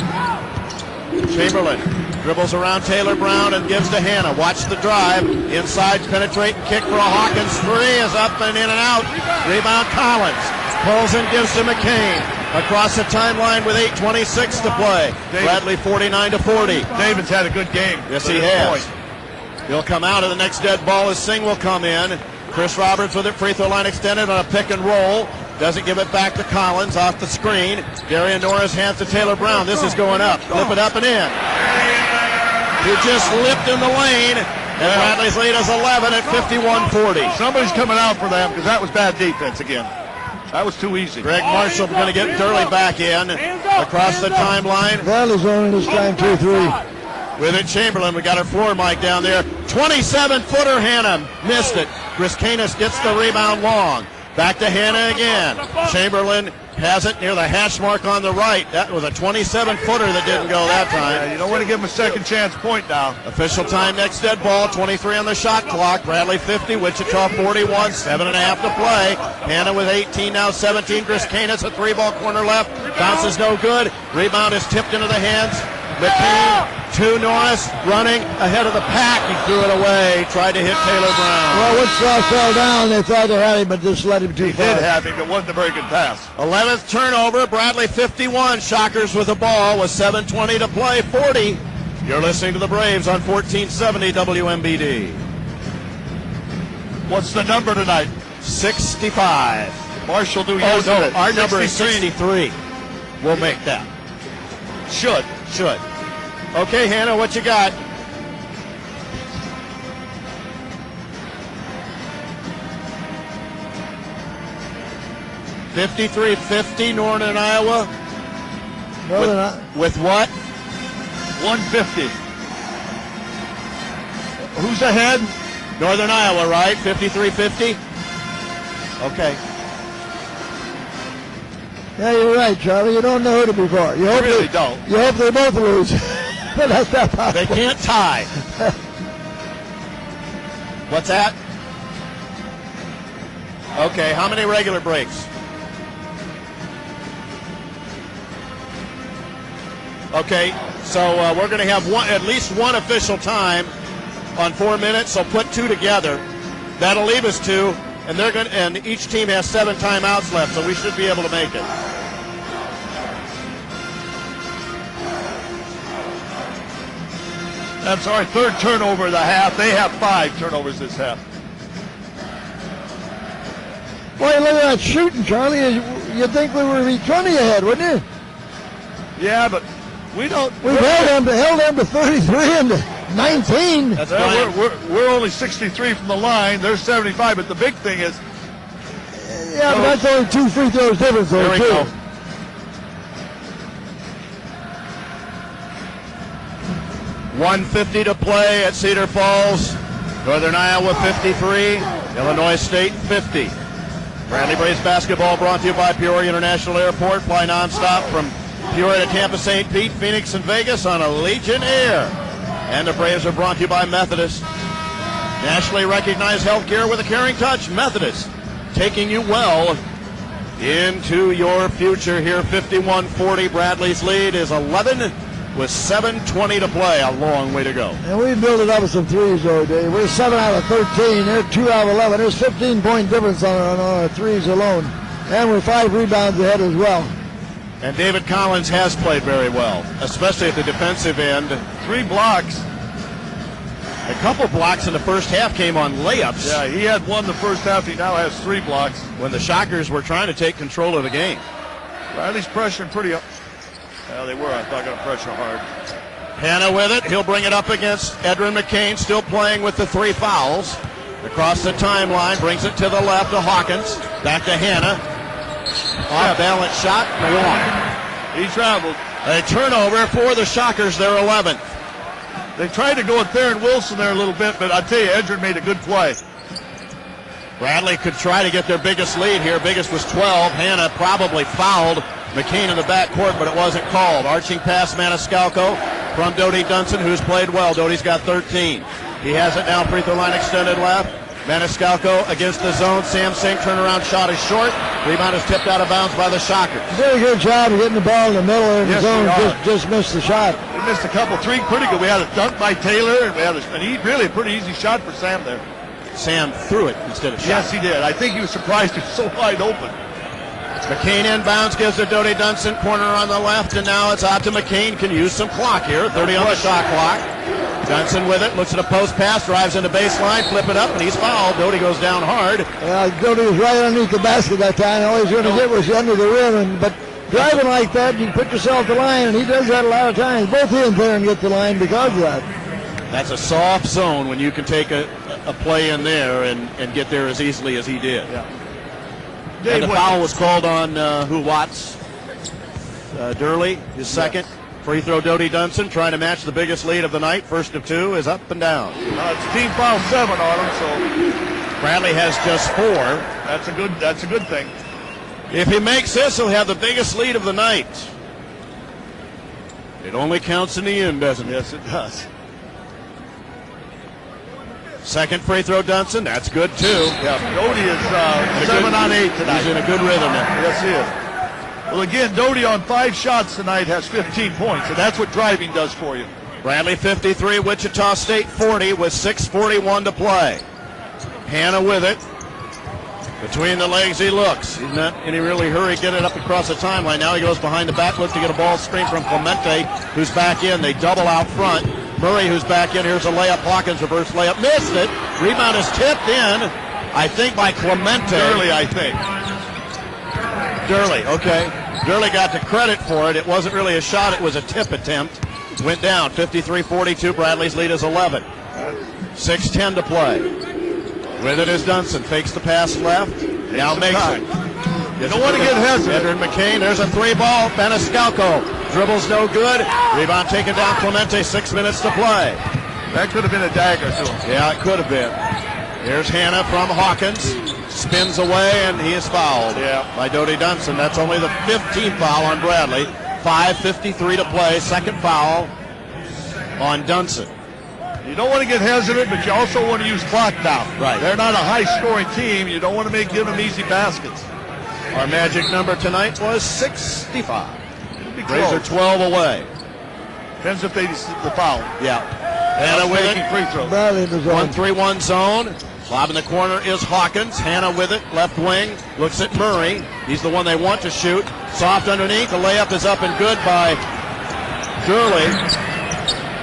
Chamberlain dribbles around Taylor Brown and gives to Hannah. Watch the drive. Inside, penetrate and kick for a Hawkins. 3 is up and in and out. Rebound, Collins. Pulls and gives to McCain. Across the timeline with 8:26 to play. Bradley 49-40. David's had a good game. Yes, he has. He'll come out, and the next dead ball is Singh will come in. Chris Roberts with it, free throw line extended on a pick and roll. Doesn't give it back to Collins off the screen. Darian Norris hands to Taylor Brown. This is going up. Flip it up and in. He just lipped in the lane, and Bradley's lead is 11 at 51-40. Somebody's coming out for them because that was bad defense again. That was too easy. Greg Marshall going to get Durley back in across the timeline. Bradley's only this time 2-3. With it, Chamberlain. We got our floor mic down there. 27-footer, Hannah missed it. Griscanis gets the rebound long. Back to Hannah again. Chamberlain has it near the hash mark on the right. That was a 27-footer that didn't go that time. Yeah, you don't want to give him a second chance point now. Official time, next dead ball, 23 on the shot clock. Bradley 50, Wichita 41, 7.5 to play. Hannah with 18, now 17. Griscanis, a 3-ball corner left. Bounce is no good. Rebound is tipped into the hands. McCain to Norris, running ahead of the pack. He threw it away, tried to hit Taylor Brown. Well, Wichita fell down. They thought they had him, but just let him too far. Did have him. It wasn't a very good pass. 11th turnover, Bradley 51. Shockers with the ball with 7:20 to play, 40. You're listening to the Braves on 1470 WMBD. What's the number tonight? 65. Marshall knew Oh, yesterday. no, our number is 63. 63. We'll make that. Should. Okay, Hannah, what you got? $53.50, Northern Iowa. With what? 150. Who's ahead? Northern Iowa, right? 53.50. Okay. Yeah, you're right, Charlie. You don't know who to be for. You hope really don't. You hope they both lose. But that's not possible. They can't tie. What's that? Okay, how many regular breaks? Okay, so we're going to have at least one official time on 4 minutes. So put two together. That'll leave us two, and each team has 7 timeouts left. So we should be able to make it. That's our third turnover of the half. They have 5 turnovers this half. Boy, look at that shooting, Charlie. You'd think we would be 20 ahead, wouldn't you? Yeah, but we don't. We've held them to 33 and to 19. That's we're only 63 from the line. They're 75. But the big thing is, yeah, but that's only 2 free throws difference, though, Here we too. go. $150 to play at Cedar Falls. Northern Iowa 53, Illinois State 50. Bradley Braves basketball brought to you by Peoria International Airport. Fly nonstop from Peoria to Tampa, St. Pete, Phoenix, and Vegas on Allegiant Air. And the Braves are brought to you by Methodist. Nationally recognized healthcare with a caring touch. Methodist, taking you well into your future here. 51-40. Bradley's lead is 11 with 7:20 to play. A long way to go. And we built it up with some threes, though, Dave. We're 7 out of 13. They're 2 out of 11. There's 15-point difference on our threes alone. And we're 5 rebounds ahead as well. And David Collins has played very well, especially at the defensive end. 3 blocks. A couple blocks in the first half came on layups. Yeah, he had 1 the first half. He now has 3 blocks. When the Shockers were trying to take control of the game. Bradley's pressuring pretty up. Well, they were. I thought going to pressure hard. Hannah with it. He'll bring it up against Edrin McCain, still playing with the 3 fouls. Across the timeline, brings it to the left to Hawkins. Back to Hannah. Off balance shot. He traveled. A turnover for the Shockers. They're 11th. They tried to go with Theron Wilson there a little bit, but I tell you, Edrin made a good play. Bradley could try to get their biggest lead here. Biggest was 12. Hannah probably fouled McCain in the backcourt, but it wasn't called. Arching pass, Maniscalco from Dodie Dunson, who's played well. Dodie's got 13. He has it now, free throw line extended left. Maniscalco against the zone. Sam Sink turnaround shot is short. Rebound is tipped out of bounds by the Shockers. Very good job of getting the ball in the middle of the Yes, zone. they are. Just missed the shot. We missed a couple, 3 pretty good. We had a dunk by Taylor, and we had really a pretty easy shot for Sam there. Sam threw it instead of shot. Yes, he did. I think he was surprised he was so wide open. McCain inbounds, gives to Dodie Dunson, corner on the left, and now it's out to McCain. Can use some clock here, 30 on the shot clock. Dunson with it, looks at a post pass, drives into baseline, flip it up, and he's fouled. Dodie goes down hard. Dodie was right underneath the basket that time. All he's going to get was under the rim. But driving like that, you can put yourself to the line, and he does that a lot of times. Both he and Theron get the line because of that. That's a soft zone when you can take a play in there and get there as easily as he did. Yeah. And the foul was called on Watts? Durley, his second. Free throw, Dodie Dunson trying to match the biggest lead of the night. First of 2 is up and down. It's team foul 7 on him, so Bradley has just 4. That's a good thing. If he makes this, he'll have the biggest lead of the night. It only counts in the end, doesn't it? Yes, it does. Second free throw, Dunson. That's good, too. Yeah, Doty is 7 on 8 tonight. He's in a good rhythm now. Yes, he is. Well, again, Doty on 5 shots tonight has 15 points, and that's what driving does for you. Bradley 53, Wichita State 40 with 6:41 to play. Hannah with it. Between the legs he looks. He's not in any really hurry to get it up across the timeline. Now he goes behind the back, looks to get a ball screen from Clemente, who's back in. They double out front. Murray, who's back in. Here's a layup. Hawkins reverse layup. Missed it. Rebound is tipped in, I think, by Clemente. Early, I think. Durley, okay. Durley got the credit for it. It wasn't really a shot. It was a tip attempt. Went down 53-42. Bradley's lead is 11. 6:10 to play. With it is Dunson. Fakes the pass left. Now makes it. You don't want to get hesitant. Edwin McCain. There's a 3-ball. Maniscalco. Dribbles no good. Rebound taken down Clemente. 6 minutes to play. That could have been a dagger to him. Yeah, it could have been. Here's Hannah from Hawkins. Spins away, and he is fouled by Doty Dunson. That's only the 15th foul on Bradley. 5:53 to play. Second foul on Dunson. You don't want to get hesitant, but you also want to use clock now. Right. They're not a high-scoring team. You don't want to give them easy baskets. Our magic number tonight was 65. It'll be Rays are close. 12 away. Depends if they the foul. Yeah. Hannah with making it. free throws. Bradley in the zone. 1-3-1 zone. Lob in the corner is Hawkins. Hannah with it. Left wing. Looks at Murray. He's the one they want to shoot. Soft underneath. The layup is up and good by Durley.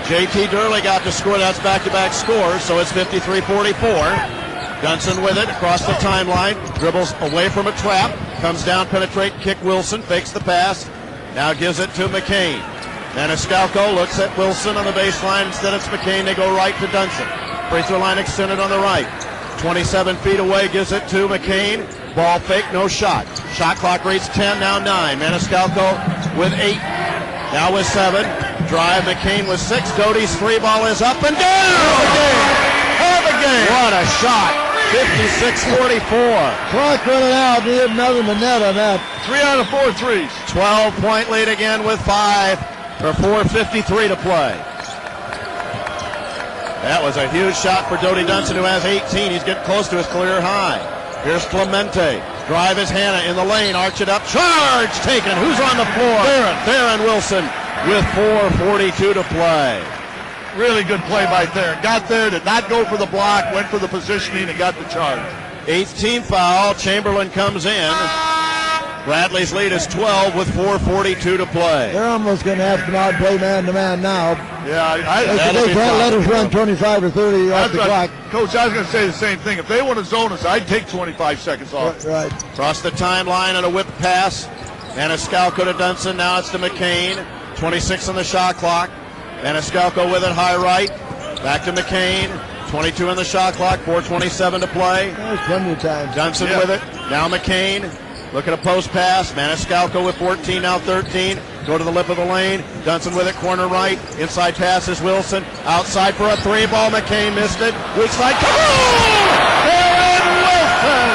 JT Durley got to score. That's back-to-back scores, so it's 53-44. Dunson with it across the timeline. Dribbles away from a trap. Comes down, penetrate, kick Wilson. Fakes the pass. Now gives it to McCain. Maniscalco looks at Wilson on the baseline. Instead it's McCain. They go right to Dunson. Free throw line extended on the right. 27 feet away, gives it to McCain. Ball fake, no shot. Shot clock reads 10, now 9. Maniscalco with 8, now with 7. Drive, McCain with 6. Doty's 3-ball is up and down! Half a game! What a shot! 56-44. Clock running out. He had nothing but net on that. 3 out of 4 threes. 12-point lead again with 4:53 to play. That was a huge shot for Doty Dunson, who has 18. He's getting close to his career high. Here's Clemente. Drive is Hannah in the lane. Arch it up. Charge taken. Who's on the floor? Theron Wilson with 4:42 to play. Really good play by Theron. Got there, did not go for the block, went for the positioning, and got the charge. 8th team foul. Chamberlain comes in. Bradley's lead is 12 with 4:42 to play. They're almost going to have to come out and play man-to-man now. Yeah, They can't let us run 25 or 30 off the clock. Coach, I was going to say the same thing. If they want to zone us, I'd take 25 seconds off. Right. Across the timeline on a whip pass. Maniscalco to Dunson. Now it's to McCain. 26 on the shot clock. Maniscalco with it high right. Back to McCain. 22 on the shot clock. 4:27 to play. There's plenty of time. Dunson with it. Now McCain. Look at a post pass. Maniscalco with 14, now 13. Go to the lip of the lane. Dunson with it, corner right. Inside pass is Wilson. Outside for a 3-ball. McCain missed it. Weak side. Kaboom! Theron Wilson!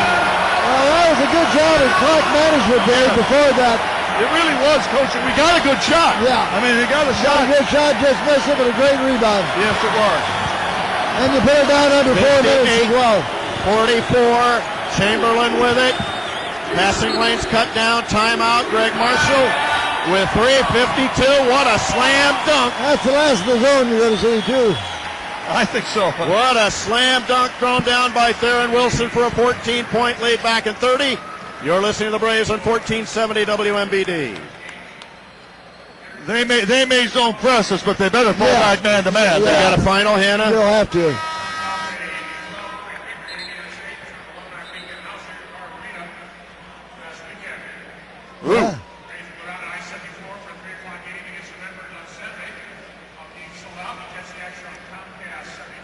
Well, that was a good job of clock management there before that. It really was, Coach. We got a good shot. Yeah. I mean, they got a Got shot. a good shot, just missed it, but a great rebound. Yes, it was. And you put it down under 4 minutes as well. 44. Chamberlain with it. Passing lanes cut down. Timeout. Greg Marshall with 3:52. What a slam dunk. That's the last of the zone you're going to see, too. I think so. What a slam dunk thrown down by Theron Wilson for a 14-point lead back in 30. You're listening to the Braves on 1470 WMBD. They may zone press us, but they better fall back man-to-man. They got a final, Hannah? You'll have to. Ooh.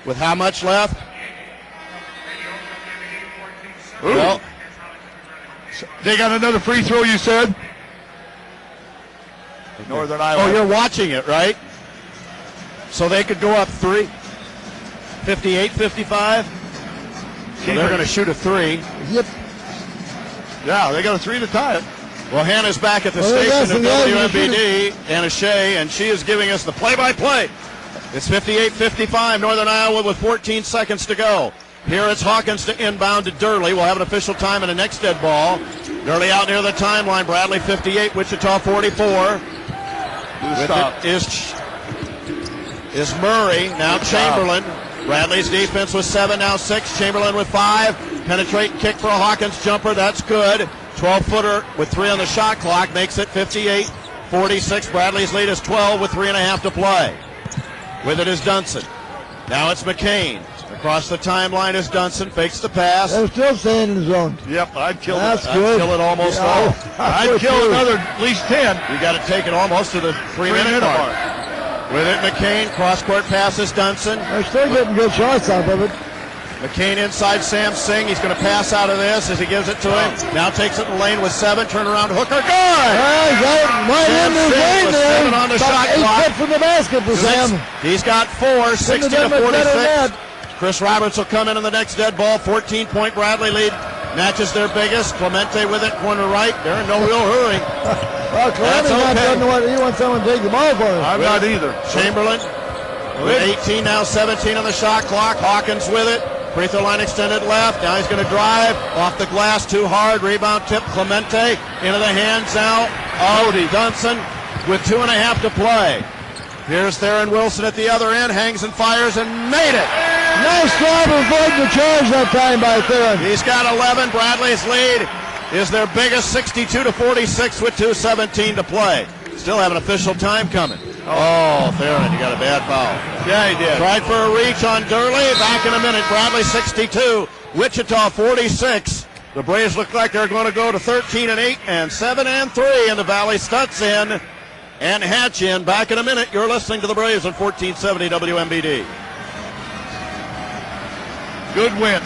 With how much left? Well, They got another free throw, you said? Northern Iowa. oh, you're watching it, right? So they could go up 3. 58, 55. So they're going to shoot a 3. Yep. Yeah, they got a 3 to tie it. Well, Hannah's back at the Well, yes, station of yes, WMBD, Hannah Shea, and she is giving us the play-by-play. It's 58-55, Northern Iowa with 14 seconds to go. Here it's Hawkins to inbound to Durley. We'll have an official time in the next dead ball. Durley out near the timeline. Bradley 58, Wichita 44. With it is Murray. Now Chamberlain. Bradley's defense was 7, now 6. Chamberlain with 5. Penetrate kick for a Hawkins jumper. That's good. 12-footer with 3 on the shot clock makes it 58-46. Bradley's lead is 12 with 3.5 to play. With it is Dunson. Now it's McCain. Across the timeline is Dunson. Fakes the pass. They're still staying in the zone. Yep, I'd kill That's it. good. I'd kill it almost all. I'd kill another at least 10. You got to take it almost to the 3-minute mark. With it, McCain. Cross-court passes Dunson. They're still getting good shots out of it. McCain inside Sam Singh. He's going to pass out of this as he gives it to him. Now takes it in the lane with 7. Turn around, hooker, good! He got it right Sam into the Singh lane with there. 7 on the About shot 8 clock. foot from the basket for Sam. He's got 4, 60 Couldn't have to done much better than 46. Chris Roberts will come in the next dead ball. 14-point Bradley lead. Matches their biggest. Clemente with it, corner right. They're in no real hurry. Well, Clemente's not doing what he wants someone to take the ball for him. I'm not either. Chamberlain with 18, now 17 on the shot clock. Hawkins with it. Free throw line extended left. Now he's going to drive off the glass too hard. Rebound tip. Clemente into the hands now of Dunson with 2.5 to play. Here's Theron Wilson at the other end. Hangs and fires and made it. Nice job avoiding the charge that time by Theron. He's got 11. Bradley's lead is their biggest, 62-46 with 2:17 to play. Still have an official time coming. Oh, Theron, you got a bad foul. Yeah, he did. Tried for a reach on Durley. Back in a minute. Bradley 62, Wichita 46. The Braves look like they're going to go to 13-8 and 7-3 in the Valley. Stutz in and Hatch in. Back in a minute. You're listening to the Braves on 1470 WMBD. Good win.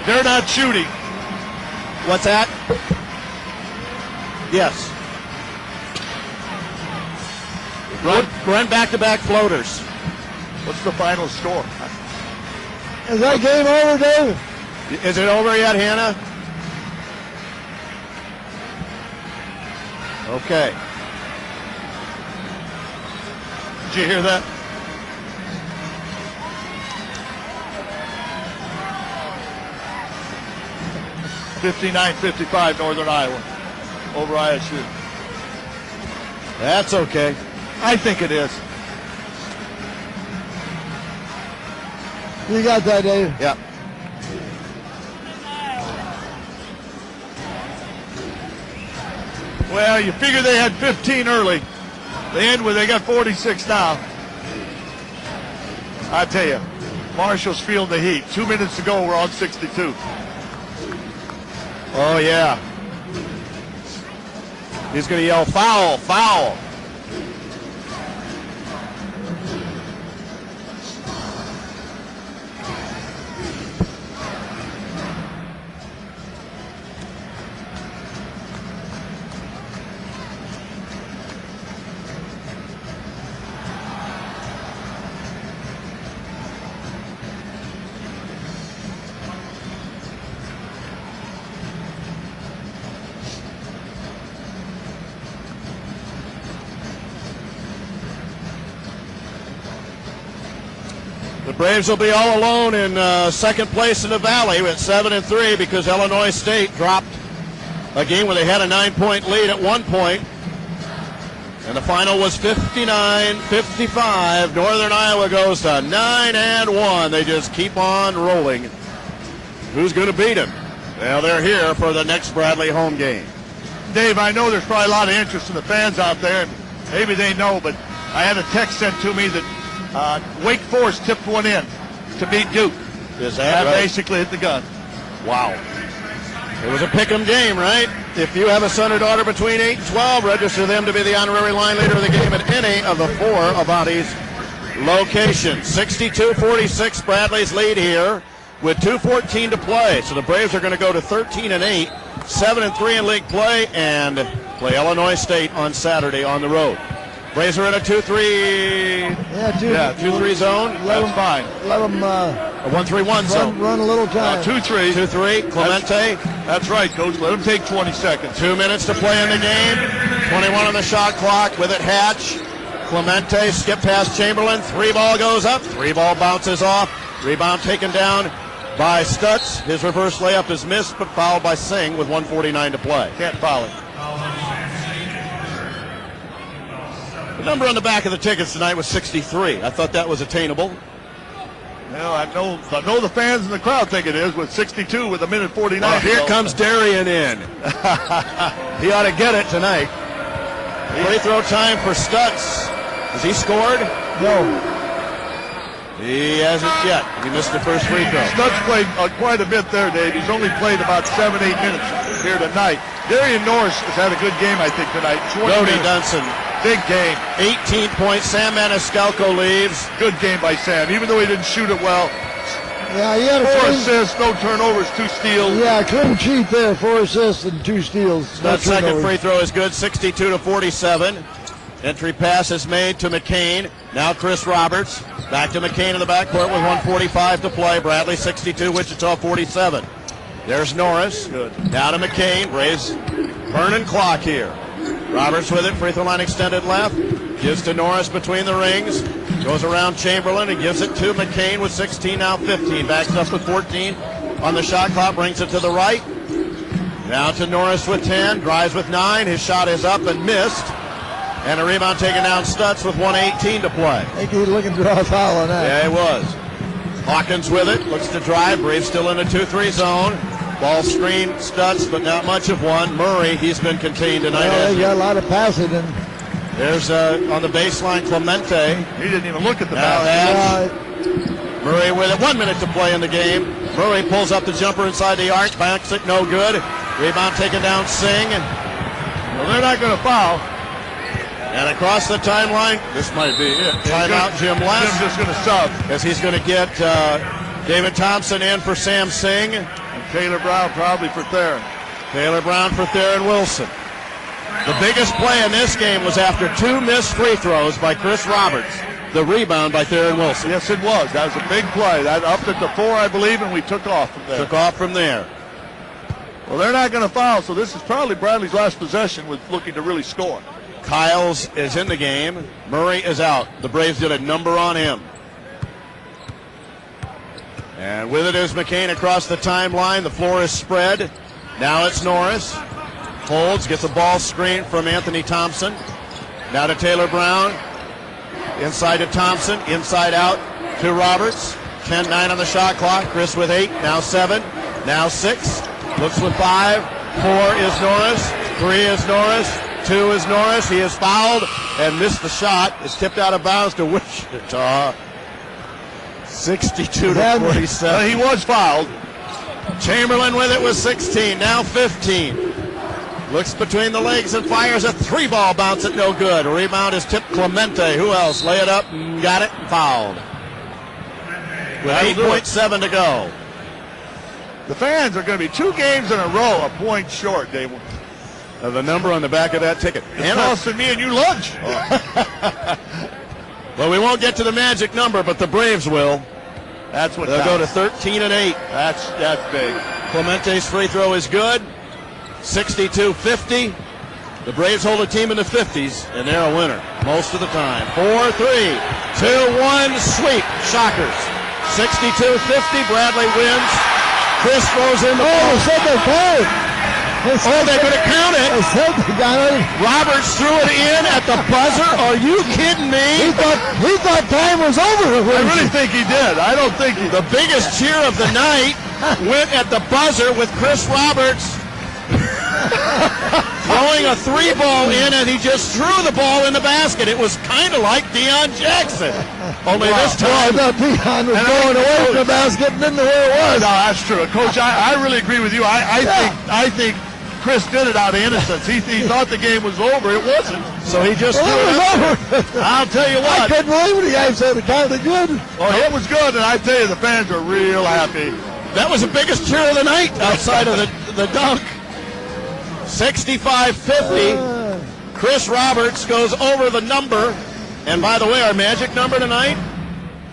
They're not shooting. What's that? Yes. Run back-to-back floaters. What's the final score? Is that game over, David? Is it over yet, Hannah? Okay. Did you hear that? (59-55) Northern Iowa over ISU. That's okay. I think it is. You got that, David? Yep. Well, you figure they had 15 early. They end with, they got 46 now. I tell you, Marshall's feeling the heat. 2 minutes to go, we're on 62. Oh, yeah. He's going to yell, foul, foul. The Braves will be all alone in second place in the Valley with 7-3 because Illinois State dropped a game where they had a 9-point lead at one point. And the final was 59-55. Northern Iowa goes to 9-1. They just keep on rolling. Who's going to beat them? Well, they're here for the next Bradley home game. Dave, I know there's probably a lot of interest in the fans out there, and maybe they know, but I had a text sent to me that Wake Forest tipped one in to beat Duke. Is that right? Basically hit the gun. Wow. It was a pick'em game, right? If you have a son or daughter between 8 and 12, register them to be the honorary line leader of the game at any of the 4 Avanti's locations. 62-46, Bradley's lead here with 2:14 to play. So the Braves are going to go to 13-8, 7-3 in league play, and play Illinois State on Saturday on the road. Braves are in a 2-3. Yeah, 2-3 zone. That's fine. Let them A 1-3-1 zone. run a little time. 2-3. 2-3. Clemente. That's right, Coach. Let him take 20 seconds. 2 minutes to play in the game. 21 on the shot clock. With it, Hatch. Clemente skip past Chamberlain. 3-ball goes up. 3-ball bounces off. Rebound taken down by Stutz. His reverse layup is missed, but fouled by Singh with 1:49 to play. Can't foul him. The number on the back of the tickets tonight was 63. I thought that was attainable. Well, I know the fans in the crowd think it is with 62 with a minute 49. Well, here comes Darian in. He ought to get it tonight. Free throw time for Stutz. Has he scored? No. He hasn't yet. He missed the first free throw. Stutz played quite a bit there, Dave. He's only played about 7-8 minutes here tonight. Darian Norris has had a good game, I think, tonight. Brody Dunson. Big game. 18 points. Sam Maniscalco leaves. Good game by Sam, even though he didn't shoot it well. Yeah, he had 4 assists, no turnovers, 2 steals. Yeah, clean sheet there. 4 assists and 2 steals. That second free throw is good. 62-47. Entry pass is made to McCain. Now Chris Roberts. Back to McCain in the backcourt with 1:45 to play. Bradley 62, Wichita 47. There's Norris. Good. Now to McCain. Braves burning clock here. Roberts with it. Free throw line extended left. Gives to Norris between the rings. Goes around Chamberlain and gives it to McCain with 16, now 15. Backs up with 14 on the shot clock. Brings it to the right. Now to Norris with 10. Drives with 9. His shot is up and missed. And a rebound taken down Stutz with 1:18 to play. I think he's looking to draw a foul on that. Yeah, he was. Hawkins with it. Looks to drive. Braves still in a 2-3 zone. Ball screen, Stutz, but not much of one. Murray, he's been contained tonight. Well, they got a lot of passing. And there's on the baseline Clemente. He didn't even look at the Now basket. Murray with it. 1 minute to play in the game. Murray pulls up the jumper inside the arc. Banks it, no good. Rebound taken down Singh. Well, they're not going to foul. And across the timeline, this might be it. Timeout, Jim Les. Jim's just going to sub. As he's going to get David Thompson in for Sam Singh. And Taylor Brown probably for Theron. Taylor Brown for Theron Wilson. The biggest play in this game was after 2 missed free throws by Chris Roberts. The rebound by Theron Wilson. Yes, it was. That was a big play. That upped it to 4, I believe, and we took off from there. Took off from there. Well, they're not going to foul, so this is probably Bradley's last possession with looking to really score. Kyles is in the game. Murray is out. The Braves did a number on him. And with it is McCain across the timeline. The floor is spread. Now it's Norris. Holds, gets a ball screen from Anthony Thompson. Now to Taylor Brown. Inside to Thompson. Inside out to Roberts. 10-9 on the shot clock. Chris with 8. Now 7. Now 6. Looks with 5. 4 is Norris. 3 is Norris. 2 is Norris. He is fouled and missed the shot. It's tipped out of bounds to Wichita. 62-47. He was fouled. Chamberlain with it with 16. Now 15. Looks between the legs and fires a 3-ball bounce at no good. A rebound is tipped Clemente. Who else? Lay it up and got it and fouled. With 8.7 to go. The fans are going to be 2 games in a row a point short, Dave. The number on the back of that ticket. It's costing me and you lunch. Well, we won't get to the magic number, but the Braves will. That's what They'll go to 13-8. That's big. Clemente's free throw is good. 62-50. The Braves hold a team in the 50s, and they're a winner most of the time. 4-3, 2-1 sweep. Shockers. 62-50. Bradley wins. Chris throws in the ball. said they played. Oh, they could have counted. They said they got it. Roberts threw it in at the buzzer. Are you kidding me? He thought time was over. I really think he did. I don't think he. The biggest cheer of the night went at the buzzer with Chris Roberts throwing a 3-ball in, and he just threw the ball in the basket. It was kind of like Deion Jackson. Only this time. Well, I thought Deion was going away from the basket and didn't know where it was. No, that's true. Coach, I really agree with you. I think Chris did it out of innocence. He thought the game was over. It wasn't. So he just threw It it was up. over. I'll tell you I what. couldn't believe it. The guy said it kind of good. Oh, it was good, and I tell you, the fans are real happy. That was the biggest cheer of the night outside of the dunk. 65-50. Chris Roberts goes over the number. And by the way, our magic number tonight?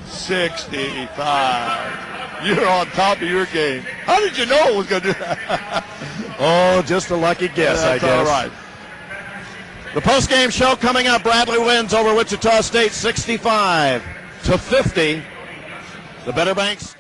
65. You're on top of your game. How did you know it was going to do that? Oh, just a lucky guess, I That's guess. all right. The post-game show coming up. Bradley wins over Wichita State 65-50. The Better Banks.